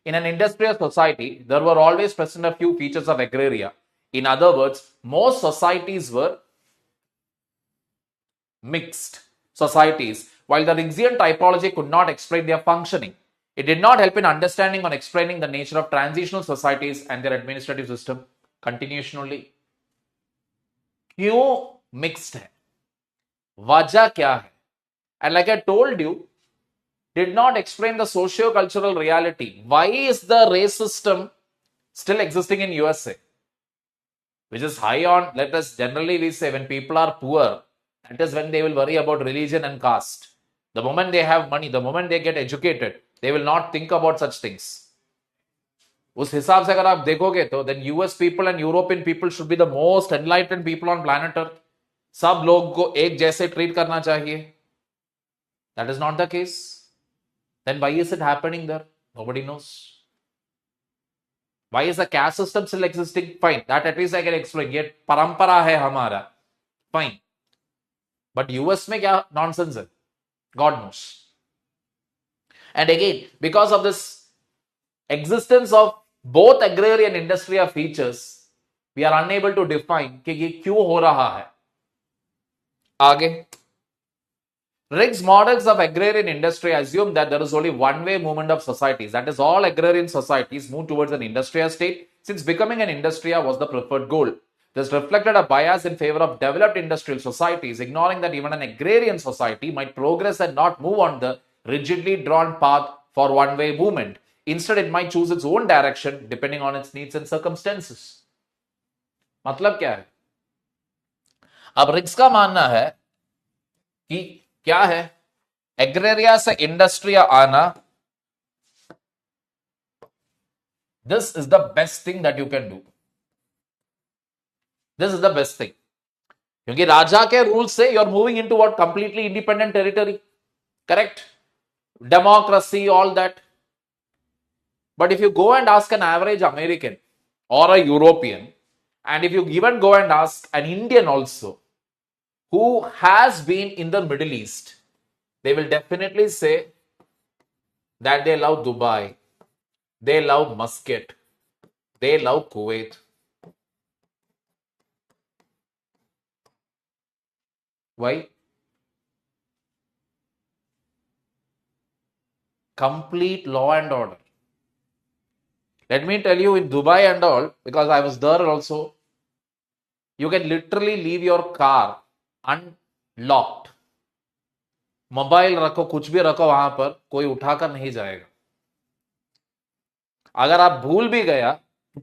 A: in an industrial society, there were always present a few features of agraria. In other words, most societies were mixed societies, while the RIGGSian typology could not explain their functioning. It did not help in understanding or explaining the nature of transitional societies and their administrative system. Continuationally, क्यों mixed है, वजह क्या है? And like I told you, did not explain the socio-cultural reality. Why is the race system still existing in USA, which is high on, let us generally we say when people are poor, that is when they will worry about religion and caste. The moment they have money, the moment they get educated, they will not think about such things. उस हिसाब से अगर आप देखोगे तो then US people and European people should be the most enlightened people on planet Earth. सब लोग को एक जैसे ट्रीट करना चाहिए. That is not the case. Then why is it happening there? Nobody knows. Why is the caste system still existing? Fine, that at least I can explain. ये परंपरा है हमारा. Fine. But US में क्या nonsense है? God knows. And again, because of this existence of both agrarian and industrial features, we are unable to define कि ये क्यों हो रहा है. आगे, RIGGS models of agrarian industry assume that there is only one-way movement of societies. That is, all agrarian societies move towards an industrial state, since becoming an industria was the preferred goal. This reflected a bias in favor of developed industrial societies, ignoring that even an agrarian society might progress and not move on the rigidly drawn path for one-way movement. Instead, it might choose its own direction depending on its needs and circumstances. मतलब क्या है? अब RIGGS का मानना है कि क्या है, एग्रेरिया से इंडस्ट्रिया आना, this is the best thing that you can do. This is the best thing, क्योंकि राजा के रूल से you are moving into what, completely independent territory. Correct? Democracy, all that. But if you go and ask an average American or a European, and if you even go and ask an Indian also who has been in the Middle East, they will definitely say that they love Dubai, they love Muscat, they love Kuwait. Why? Complete law and order. Let me tell you, in Dubai and all, because I was there also, you can literally leave your car unlocked. Mobile रखो, कुछ भी रखो वहां पर, कोई उठाकर नहीं जाएगा. अगर आप भूल भी गया,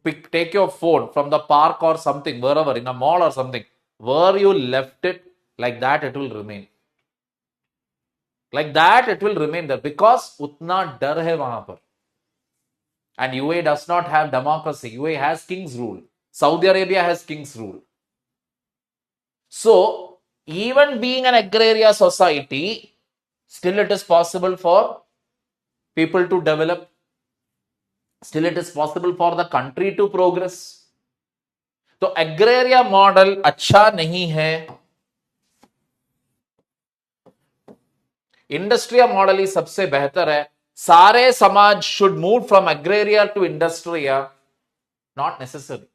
A: take your phone from the park or something, wherever, in a mall or something, where you left it, like that it will remain. Like that it will remain there because utna dar hai wahan par. And UAE does not have democracy. UAE has king's rule. Saudi Arabia has king's rule. So, even being an agrarian society, still it is possible for people to develop. Still it is possible for the country to progress. तो एग्रेरिया model अच्छा नहीं है. Industrial model ही सबसे बेहतर है. सारे समाज should move from agraria to industria. Not necessary.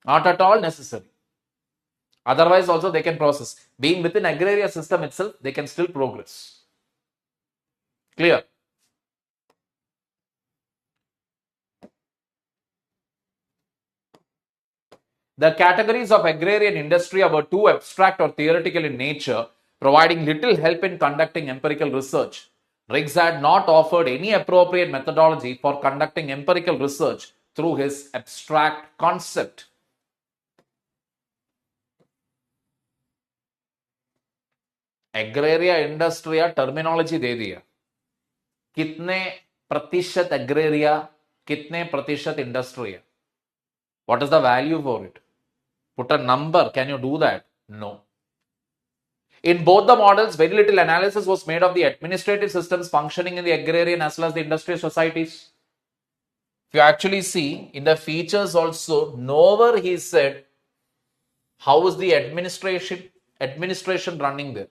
A: Not at all necessary. Otherwise also they can process. Being within agrarian system itself, they can still progress. Clear? The categories of agrarian industry are too abstract or theoretical in nature, providing little help in conducting empirical research. RIGGS had not offered any appropriate methodology for conducting empirical research through his abstract concept. Agraria industria terminology दे दिया. कितने प्रतिशत एग्रेरिया, कितने प्रतिशत इंडस्ट्रिया? What is the value for it? Put a number. Can you do that? No. In both the models, very little analysis was made of the administrative systems functioning in the agrarian as well as the industrial societies. If you actually see in the features also, nowhere he said how is the administration running there.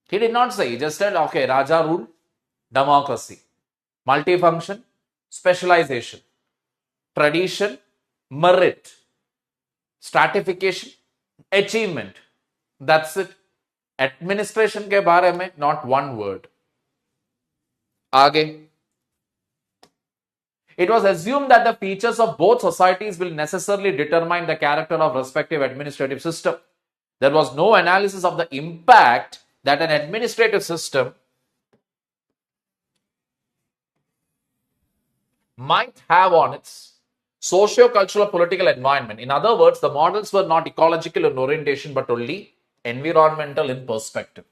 A: He did not say. He just said, okay, Raja rule, democracy, multifunction, specialization, tradition, merit, stratification, achievement. That's it. Administration के बारे में not one word. आगे. It was assumed that the features of both societies will necessarily determine the character of respective administrative system. There was no analysis of the impact that an administrative system might have on its socio-cultural political environment. In other words, the models were not ecological in orientation but only environmental in perspective.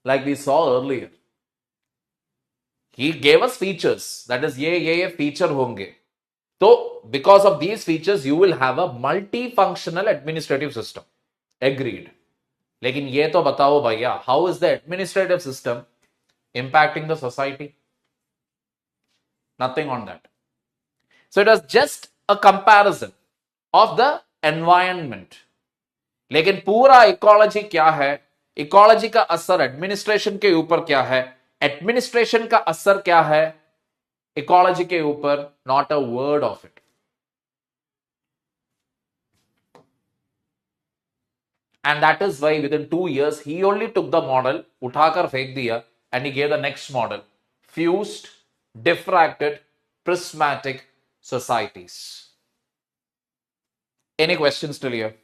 A: Like we saw earlier. He gave us features. That is, ये feature होंगे. So, because of these features, you will have a multifunctional administrative system. Agreed. लेकिन ये तो बताओ भैया, how is the administrative system impacting the society? Nothing on that. So, it was just a comparison of the environment. लेकिन पूरा ecology क्या है? Ecology का असर एडमिनिस्ट्रेशन के ऊपर क्या है? एडमिनिस्ट्रेशन का असर क्या है इकोलॉजी के ऊपर? Not a word of it. And that is why within 2 years he only took the model, उठाकर फेंक दिया, and he gave the next model, fused, diffracted, prismatic societies. Any questions till here?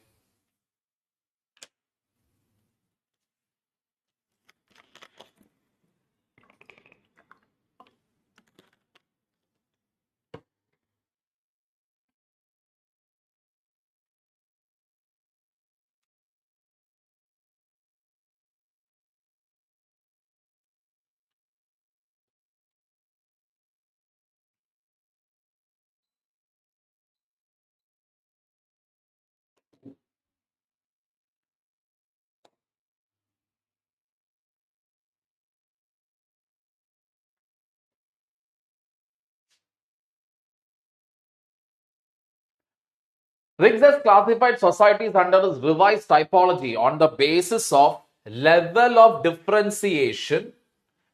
A: RIGGS has classified societies under his revised typology on the basis of level of differentiation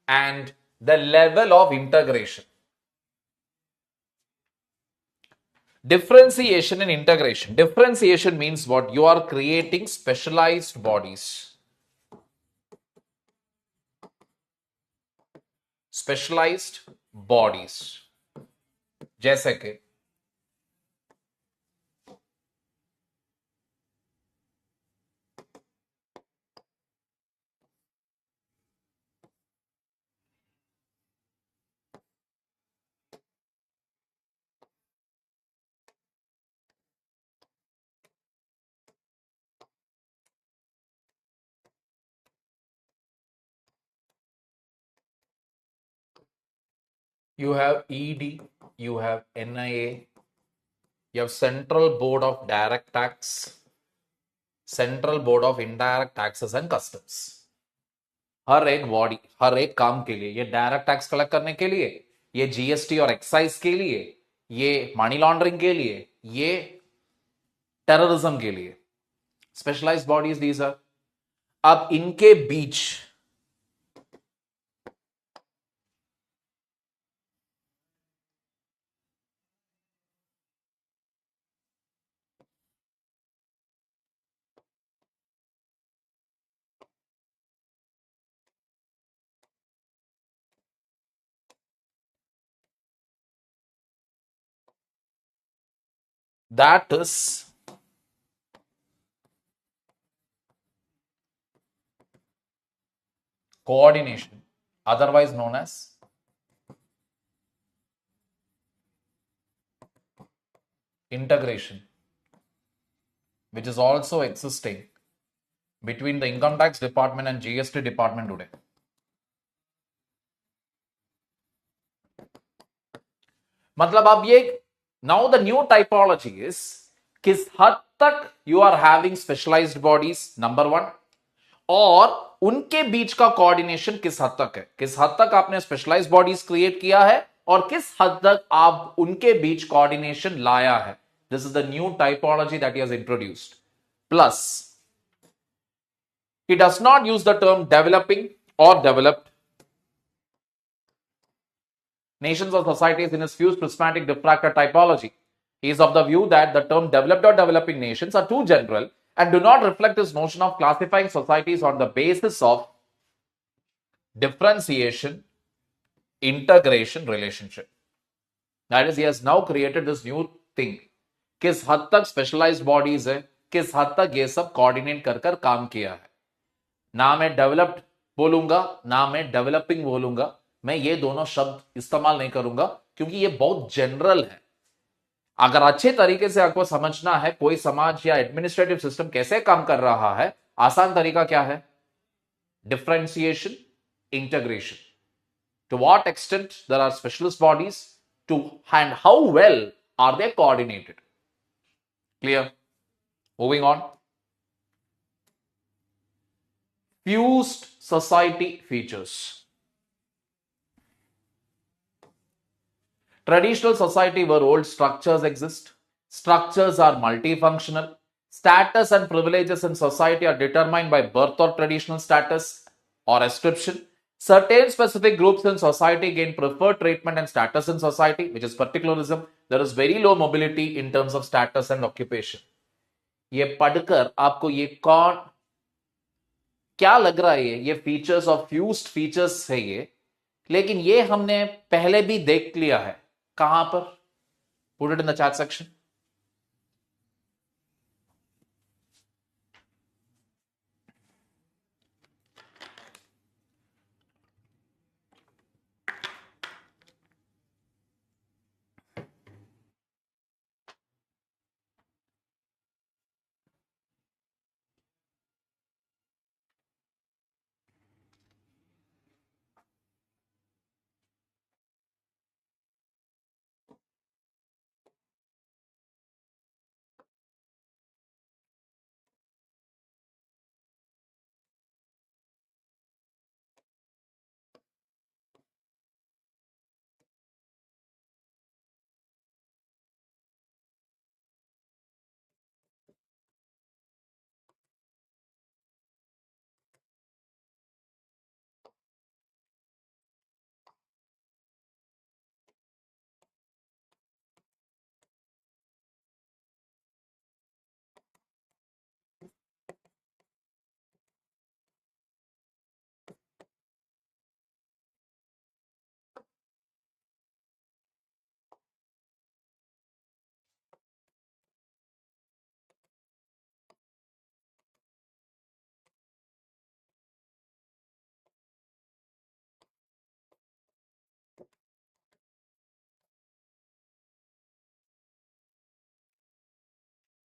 A: and the level of integration. Differentiation and integration. Differentiation means what? You are creating specialized bodies. Specialized bodies. जैसे कि You have ED, you have NIA, you have Central Board of Direct Tax, Central Board of Indirect Taxes and Customs. हर एक body, हर एक काम के लिए, ये direct tax collect करने के लिए, ये जीएसटी और एक्साइज के लिए, ये मनी लॉन्ड्रिंग के लिए, ये टेररिज्म के लिए, स्पेशलाइज्ड बॉडीज दीज आर. अब इनके बीच that is coordination, otherwise known as integration, which is also existing between the income tax department and GST department today. मतलब अब ये now the new typology is किस हद तक you are having specialized bodies, number one, और उनके बीच का coordination किस हद तक है, किस हद तक आपने स्पेशलाइज्ड बॉडीज क्रिएट किया है और किस हद तक आप उनके बीच कोऑर्डिनेशन लाया है. This is the new typology that he has introduced. Plus he does not use the term developing or developed nations or societies in his fused prismatic diffractor typology. He is of the view that the term developed or developing nations are too general and do not reflect his notion of classifying societies on the basis of differentiation, integration, relationship. That is, he has now created this new thing. किस हद तक specialised bodies है, किस हद तक ये सब coordinate कर कर काम किया है. ना मैं डेवलप्ड बोलूंगा, ना मैं डेवलपिंग बोलूंगा. मैं ये दोनों शब्द इस्तेमाल नहीं करूंगा क्योंकि ये बहुत जनरल है. अगर अच्छे तरीके से आपको समझना है कोई समाज या एडमिनिस्ट्रेटिव सिस्टम कैसे काम कर रहा है, आसान तरीका क्या है? Differentiation, integration. To what extent there are specialist bodies to and how well are they coordinated? Clear? Moving on. Fused society features. Traditional society where old structures exist. Structures are multifunctional. Status and privileges in society are determined by birth or traditional status or ascription. Certain specific groups in society gain preferred treatment and status in society, which is particularism. There is very low mobility in terms of status and occupation. ये पढ़कर आपको ये कौन क्या लग रहा है? ये फीचर्स ऑफ फ्यूज्ड फीचर्स है ये, लेकिन ये हमने पहले भी देख लिया है. कहां पर? Put it in the chat section.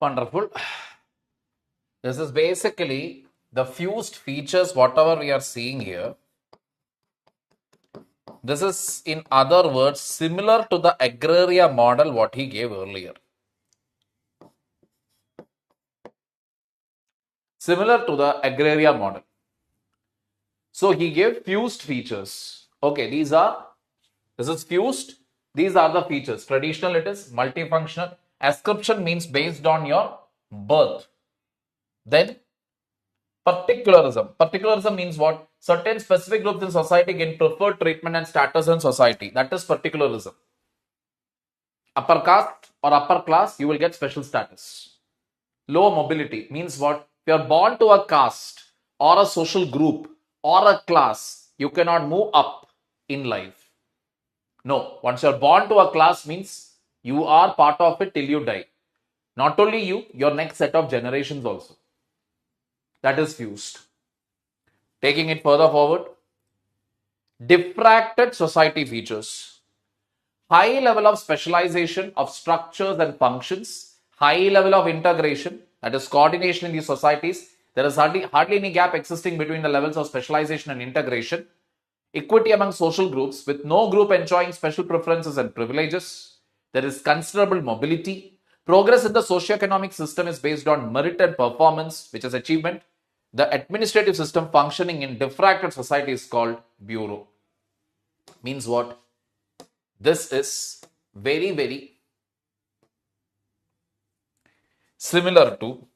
A: Wonderful. This is basically the fused features, whatever we are seeing here. This is, in other words, similar to the agraria model what he gave earlier. Similar to the agraria model. So he gave fused features. Okay, this is fused. These are the features. Traditional, it is multifunctional. Ascription means based on your birth. Then particularism. Particularism means what? Certain specific groups in society gain preferred treatment and status in society. That is particularism. Upper caste or upper class, you will get special status. Low mobility means what? If you are born to a caste or a social group or a class, you cannot move up in life. No, once you're born to a class means you are part of it till you die. Not only you, your next set of generations also. That is fused. Taking it further forward, diffracted society features. High level of specialization of structures and functions, high level of integration, that is coordination in these societies. There is hardly any gap existing between the levels of specialization and integration. Equity among social groups, with no group enjoying special preferences and privileges. There is considerable mobility. Progress in the socio-economic system is based on merit and performance, which is achievement. The administrative system functioning in diffracted society is called bureau. Means what? This is very, very similar to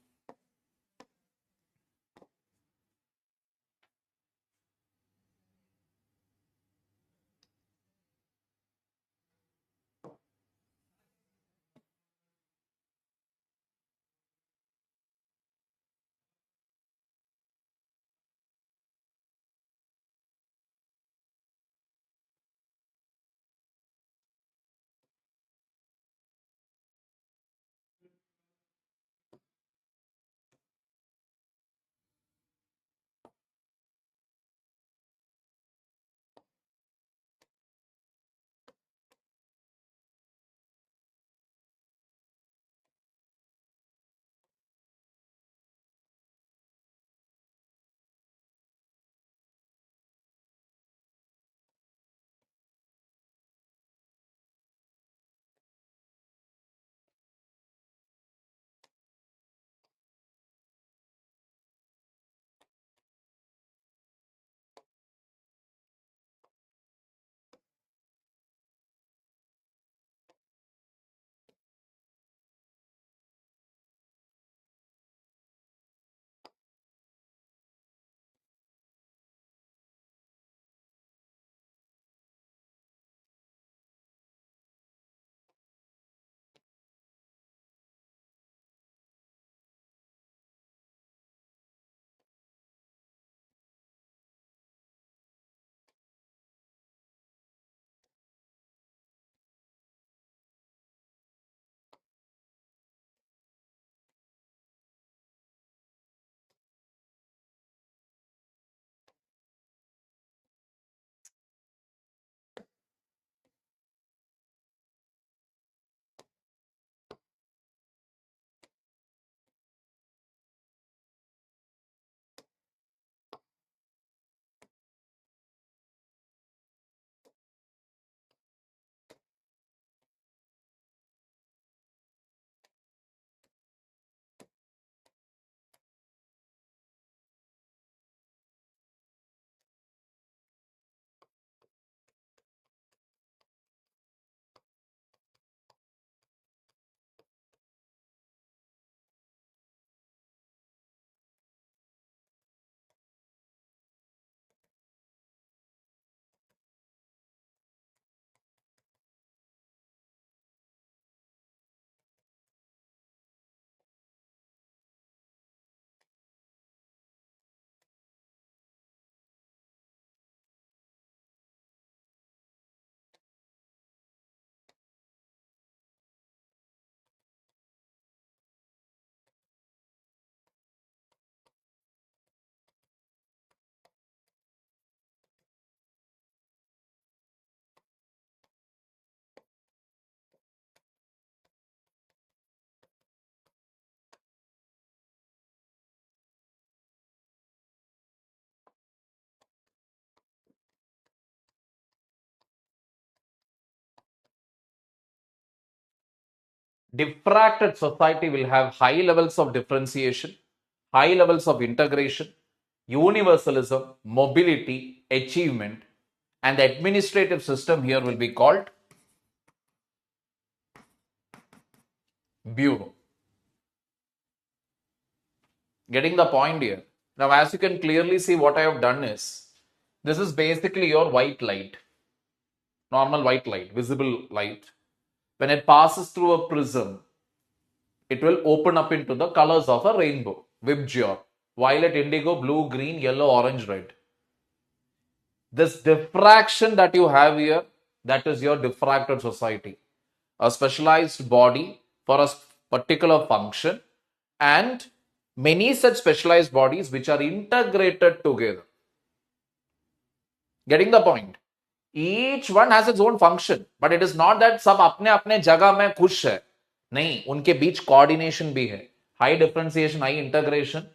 A: Diffracted society will have high levels of differentiation, high levels of integration, universalism, mobility, achievement, and the administrative system here will be called bureau. Getting the point here? Now, as you can clearly see, what I have done is, this is basically your white light, normal white light, visible light. When it passes through a prism, it will open up into the colors of a rainbow, VIBGYOR, violet, indigo, blue, green, yellow, orange, red. This diffraction that you have here, that is your diffracted society, a specialized body for a particular function, and many such specialized bodies which are integrated together. Getting the point? Each one has its own function, but it is not that सब अपने अपने जगह में खुश है. नहीं, उनके बीच coordination भी है. High differentiation, high integration,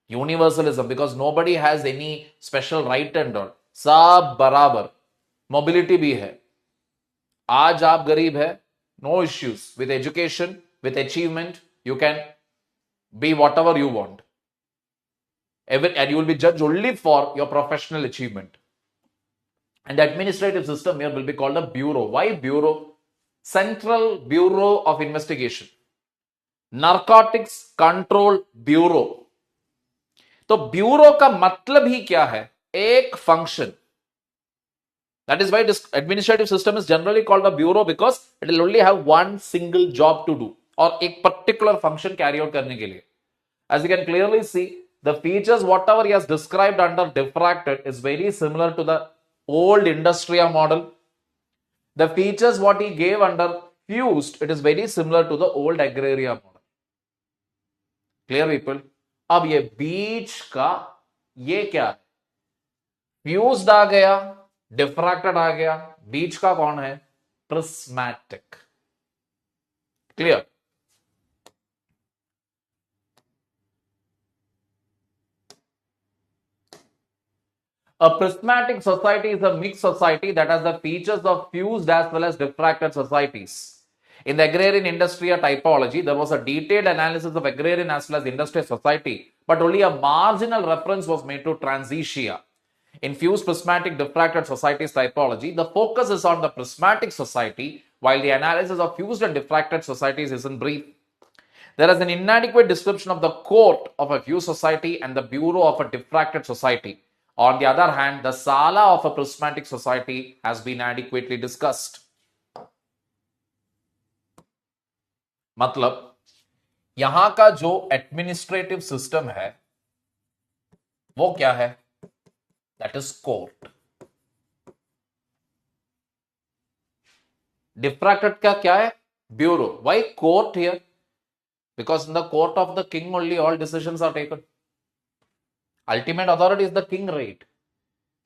A: universalism, because nobody has any special right and all. सब बराबर. Mobility भी है. आज आप गरीब है, no issues. With education, with achievement, you can be whatever you want. And you will be judged only for your professional achievement. And the administrative system here will be called a bureau. Why bureau? Central Bureau of Investigation. Narcotics Control Bureau. तो bureau का मतलब ही क्या है? एक function. That is why this administrative system is generally called a bureau, because it will only have one single job to do, और एक particular function carry out करने के लिए. As you can clearly see, the features whatever he has described under diffracted is very similar to the old Industria model. The features what he gave under fused, it is very similar to the old Agraria model. Clear people? अब ये बीच का ये क्या है? Fused आ गया, diffracted आ गया, बीच का कौन है? Prismatic. Clear? A prismatic society is a mixed society that has the features of fused as well as diffracted societies. In the agrarian industry typology, there was a detailed analysis of agrarian as well as industrial society, but only a marginal reference was made to transitia. In fused prismatic diffracted societies typology, the focus is on the prismatic society, while the analysis of fused and diffracted societies is in brief. There is an inadequate description of the court of a fused society and the bureau of a diffracted society. On the other hand, the sala of a prismatic society has been adequately discussed. मतलब यहां का जो administrative system है वो क्या है? That is court. Diffracted का क्या है? Bureau. Why court here? Because in the court of the king only all decisions are taken. Ultimate authority is the king, right?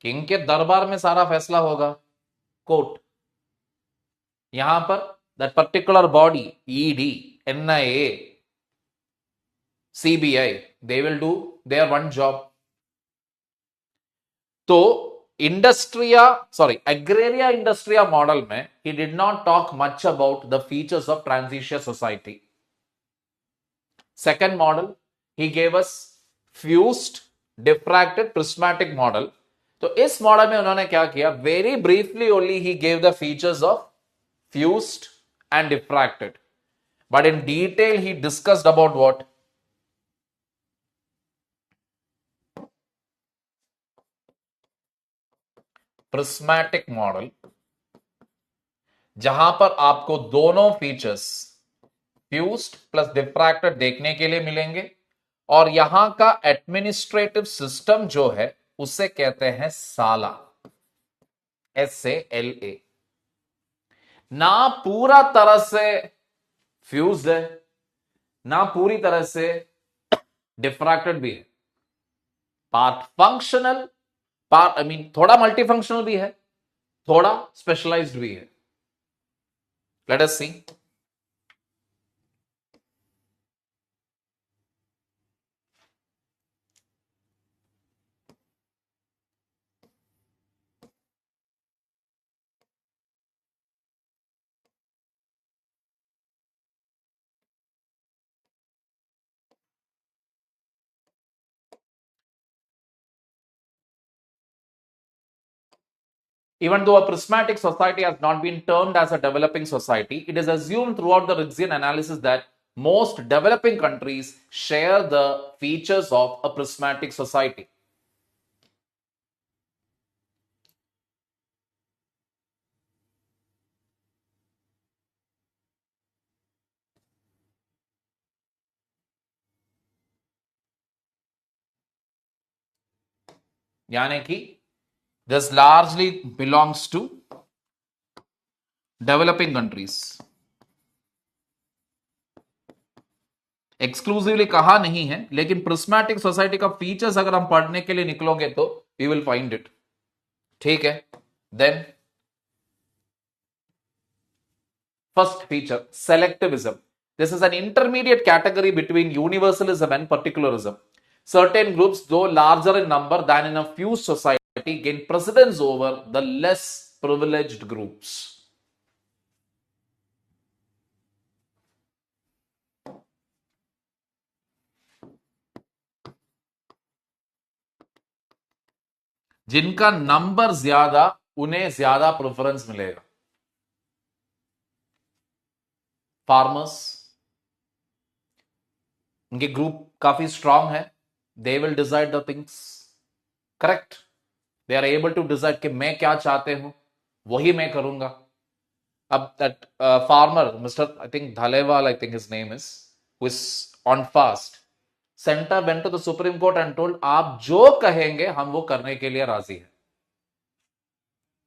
A: King के दरबार में सारा फैसला होगा. कोर्ट. यहां पर that particular body, ED, NIA, CBI, they will do their one job. तो Agraria Industria model में he did not talk much about the features of transition society. Second model, he gave us fused, diffracted, prismatic model. तो इस model में उन्होंने क्या किया? Very briefly only he gave the features of fused and diffracted. But in detail he discussed about what? Prismatic model, जहां पर आपको दोनों फीचर्स फ्यूज्ड प्लस डिफ्रैक्टेड देखने के लिए मिलेंगे, और यहां का एडमिनिस्ट्रेटिव सिस्टम जो है उसे कहते हैं साला. SALA. ना पूरा तरह से फ्यूज्ड है, ना पूरी तरह से डिफ्रैक्टेड भी है. पार्ट फंक्शनल, पार्ट थोड़ा मल्टीफंक्शनल भी है, थोड़ा स्पेशलाइज्ड भी है. Let us see. Even though a prismatic society has not been termed as a developing society, it is assumed throughout the RIGGS analysis that most developing countries share the features of a prismatic society. यानी कि this largely belongs to developing countries. Exclusively कहा नहीं है, लेकिन prismatic society का features अगर हम पढ़ने के लिए निकलोगे तो वी विल फाइंड इट. ठीक है. Then first feature selectivism. This is an intermediate category between universalism and particularism. Certain groups, though larger in number than in a few society, gain precedence over the less privileged groups. जिनका number ज्यादा उन्हें ज्यादा preference मिलेगा. Farmers, उनके group काफी strong है. They will decide the things. Correct. They are able to decide कि मैं क्या चाहते हूं, वही मैं करूंगा. अब that farmer, mister I think Dallewal, I think his name is, who is on fast, centre went to the supreme court and told आप जो कहेंगे हम वो करने के लिए राजी हैं.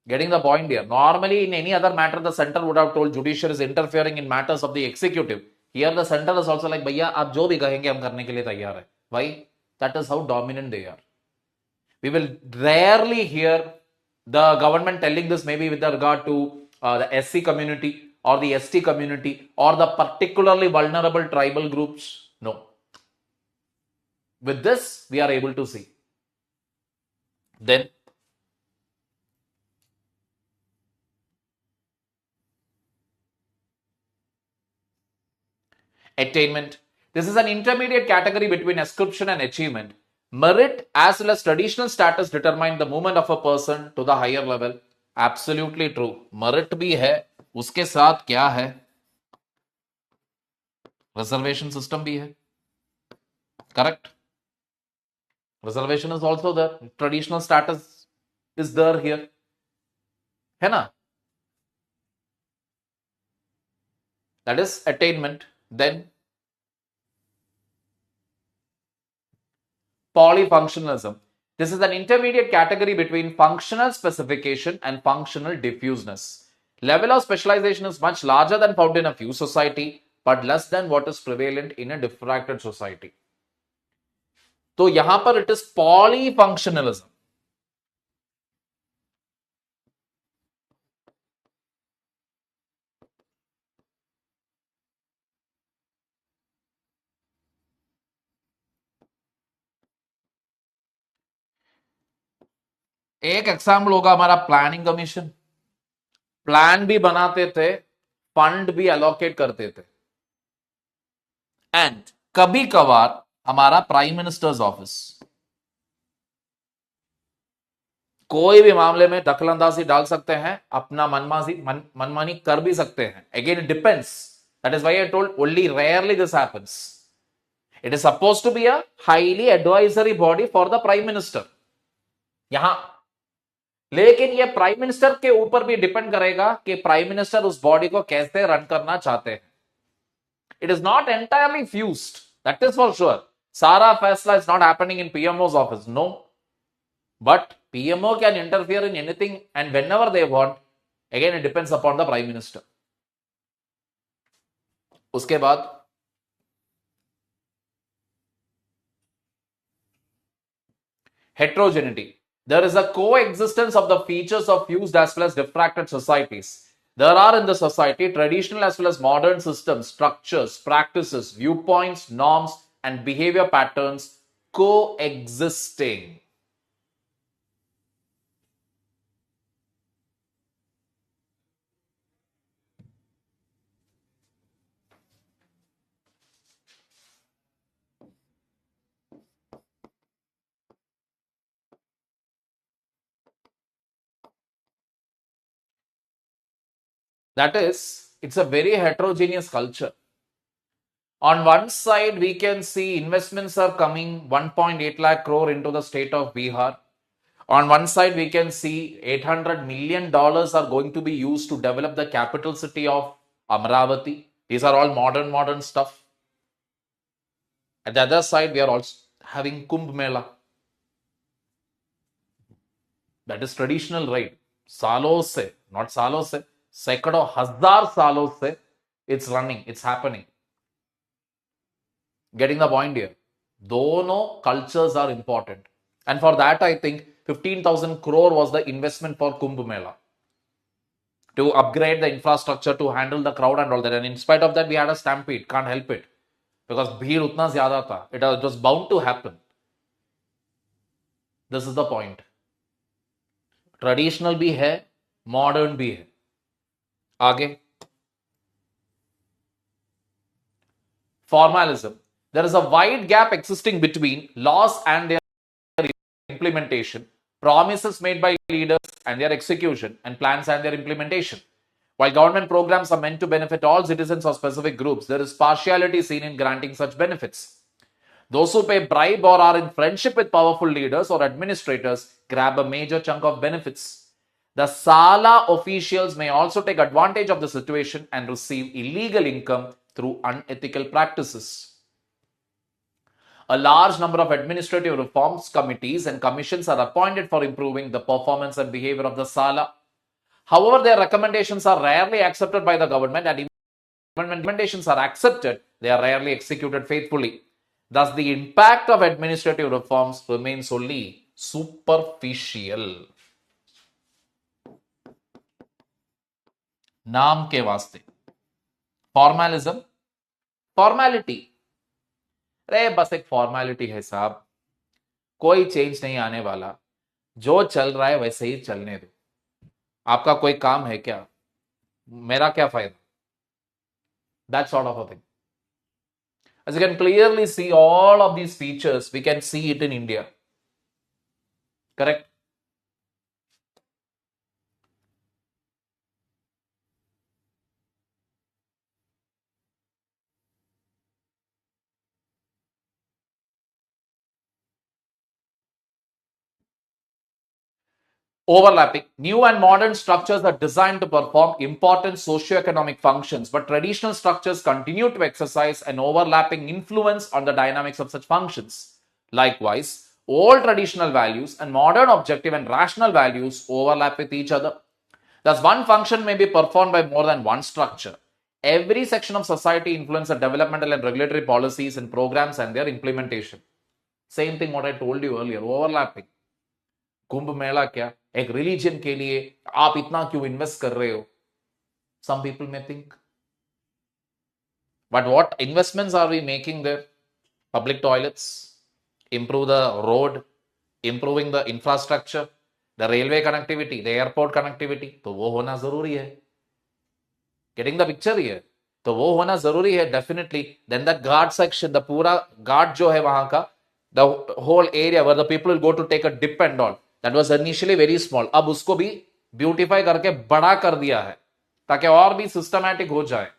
A: Getting the point here. Normally, in any other matter, the center would have told judiciary is interfering in matters of the executive. Here, the center is also like, भैया आप जो भी कहेंगे हम करने के लिए तैयार है. Why? That is how dominant they are. We will rarely hear the government telling this, maybe with regard to the SC community or the ST community or the particularly vulnerable tribal groups. No. With this, we are able to see. Then, attainment. This is an intermediate category between ascription and achievement. Merit as well as traditional status determine the movement of a person to the higher level. Absolutely true. Merit भी है, उसके साथ क्या है? Reservation system भी है. Correct. Reservation is also there. Traditional status is there here. है ना? That is attainment. Then polyfunctionalism. This is an intermediate category between functional specification and functional diffuseness. Level of specialization is much larger than found in a few society, but less than what is prevalent in a diffracted society. तो यहां पर it is polyfunctionalism. एक example होगा हमारा planning commission. Plan भी बनाते थे, fund भी अलोकेट करते थे. एंड कभी कभार हमारा प्राइम मिनिस्टर्स ऑफिस कोई भी मामले में दखलंदाजी डाल सकते हैं, अपना मनमानी कर भी सकते हैं. Again it depends. That is why I told only rarely this happens. It is supposed to be a highly advisory body for the prime minister. यहां लेकिन ये प्राइम मिनिस्टर के ऊपर भी डिपेंड करेगा कि प्राइम मिनिस्टर उस बॉडी को कैसे रन करना चाहते हैं. It is not entirely fused, that is for sure. सारा फैसला is not happening in PMO's office, no. But PMO can interfere in anything and whenever they want. Again, it depends upon the Prime Minister. उसके बाद heterogeneity. There is a coexistence of the features of fused as well as diffracted societies. There are in the society traditional as well as modern systems, structures, practices, viewpoints, norms, and behavior patterns coexisting. That is, it's a very heterogeneous culture. On one side, we can see investments are coming 1.8 lakh crore into the state of Bihar. On one side, we can see $800 million are going to be used to develop the capital city of Amravati. These are all modern stuff. At the other side, we are also having Kumbh Mela. That is traditional, right? Salos se, not salos se, sekado hazar salos se, it's running, it's happening. Getting the point here. Dono cultures are important. And for that, I think 15,000 crore was the investment for Kumbh Mela to upgrade the infrastructure to handle the crowd and all that. And in spite of that, we had a stampede. Can't help it. Because bheed utna zyada tha. It was just bound to happen. This is the point. Traditional bhi hai, modern bhi hai. Aage. Formalism. There is a wide gap existing between laws and their implementation, promises made by leaders and their execution, and plans and their implementation. While government programs are meant to benefit all citizens or specific groups, there is partiality seen in granting such benefits. Those who pay bribe or are in friendship with powerful leaders or administrators grab a major chunk of benefits. The Sala officials may also take advantage of the situation and receive illegal income through unethical practices. A large number of administrative reforms committees and commissions are appointed for improving the performance and behavior of the Sala. However, their recommendations are rarely accepted by the government, and even when recommendations are accepted, they are rarely executed faithfully. Thus, the impact of administrative reforms remains only superficial. नाम के वास्ते formalism, formality, अरे बस एक formality है साहब, कोई change नहीं आने वाला, जो चल रहा है वैसे ही चलने दो, आपका कोई काम है क्या, मेरा क्या फायदा? That sort of a thing. As you can clearly see, all of these features, we can see it in India. Correct? Overlapping. New and modern structures are designed to perform important socio-economic functions, but traditional structures continue to exercise an overlapping influence on the dynamics of such functions. Likewise, old traditional values and modern objective and rational values overlap with each other. Thus, one function may be performed by more than one structure. Every section of society influences the developmental and regulatory policies and programs and their implementation. Same thing what I told you earlier, overlapping. Kumbh Mela क्या, एक religion के लिए आप इतना क्यों invest कर रहे हो? Some people may think. But what investments are we making there? Public toilets, improve the road, improving the infrastructure, the railway connectivity, the airport connectivity, तो वो होना जरूरी है. Getting the picture here? तो वो होना जरूरी है definitely. Then the guard section, the पूरा guard जो है वहां का, the whole area where the people will go to take a dip and all, that was initially very small. अब उसको भी ब्यूटिफाई करके बड़ा कर दिया है ताकि और भी सिस्टमैटिक हो जाए,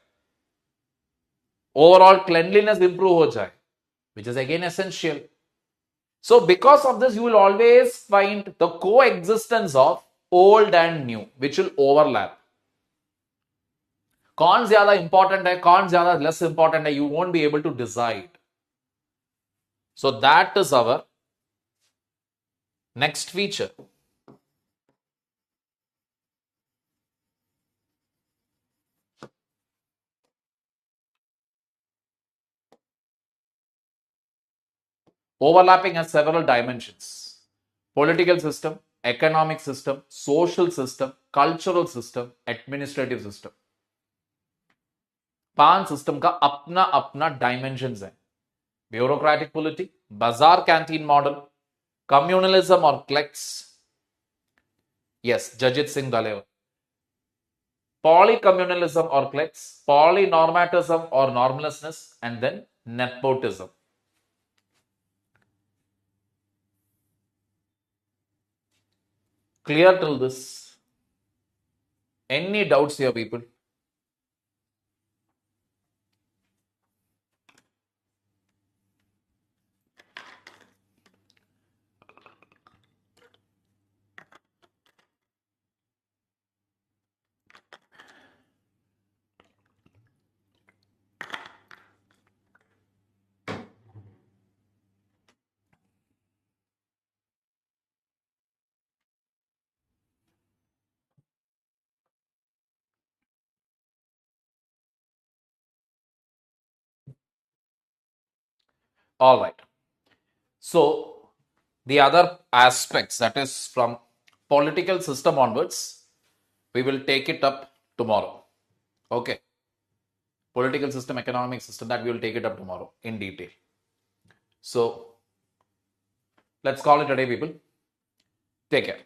A: ओवरऑल क्लेanliness इंप्रूव हो जाए, which is again essential. So because of this, you will always find the coexistence of old and new, which will overlap. कौन ज्यादा इंपॉर्टेंट है, कौन ज्यादा लेस इंपॉर्टेंट है, you won't be able to decide. So that is our next feature. Overlapping has several dimensions: political system, economic system, social system, cultural system, administrative system. 5 system का अपना अपना dimensions है. Bureaucratic polity, bazaar canteen model, communalism और cliques. Yes, Jagjit Singh Dallewal. Polycommunalism or cliques, polynormatism or normlessness, and then nepotism. Clear till this? Any doubts here, people? All right. So the other aspects, that is from political system onwards, we will take it up tomorrow. Okay. Political system, economic system, that we will take it up tomorrow in detail. So let's call it a day, people. Take care.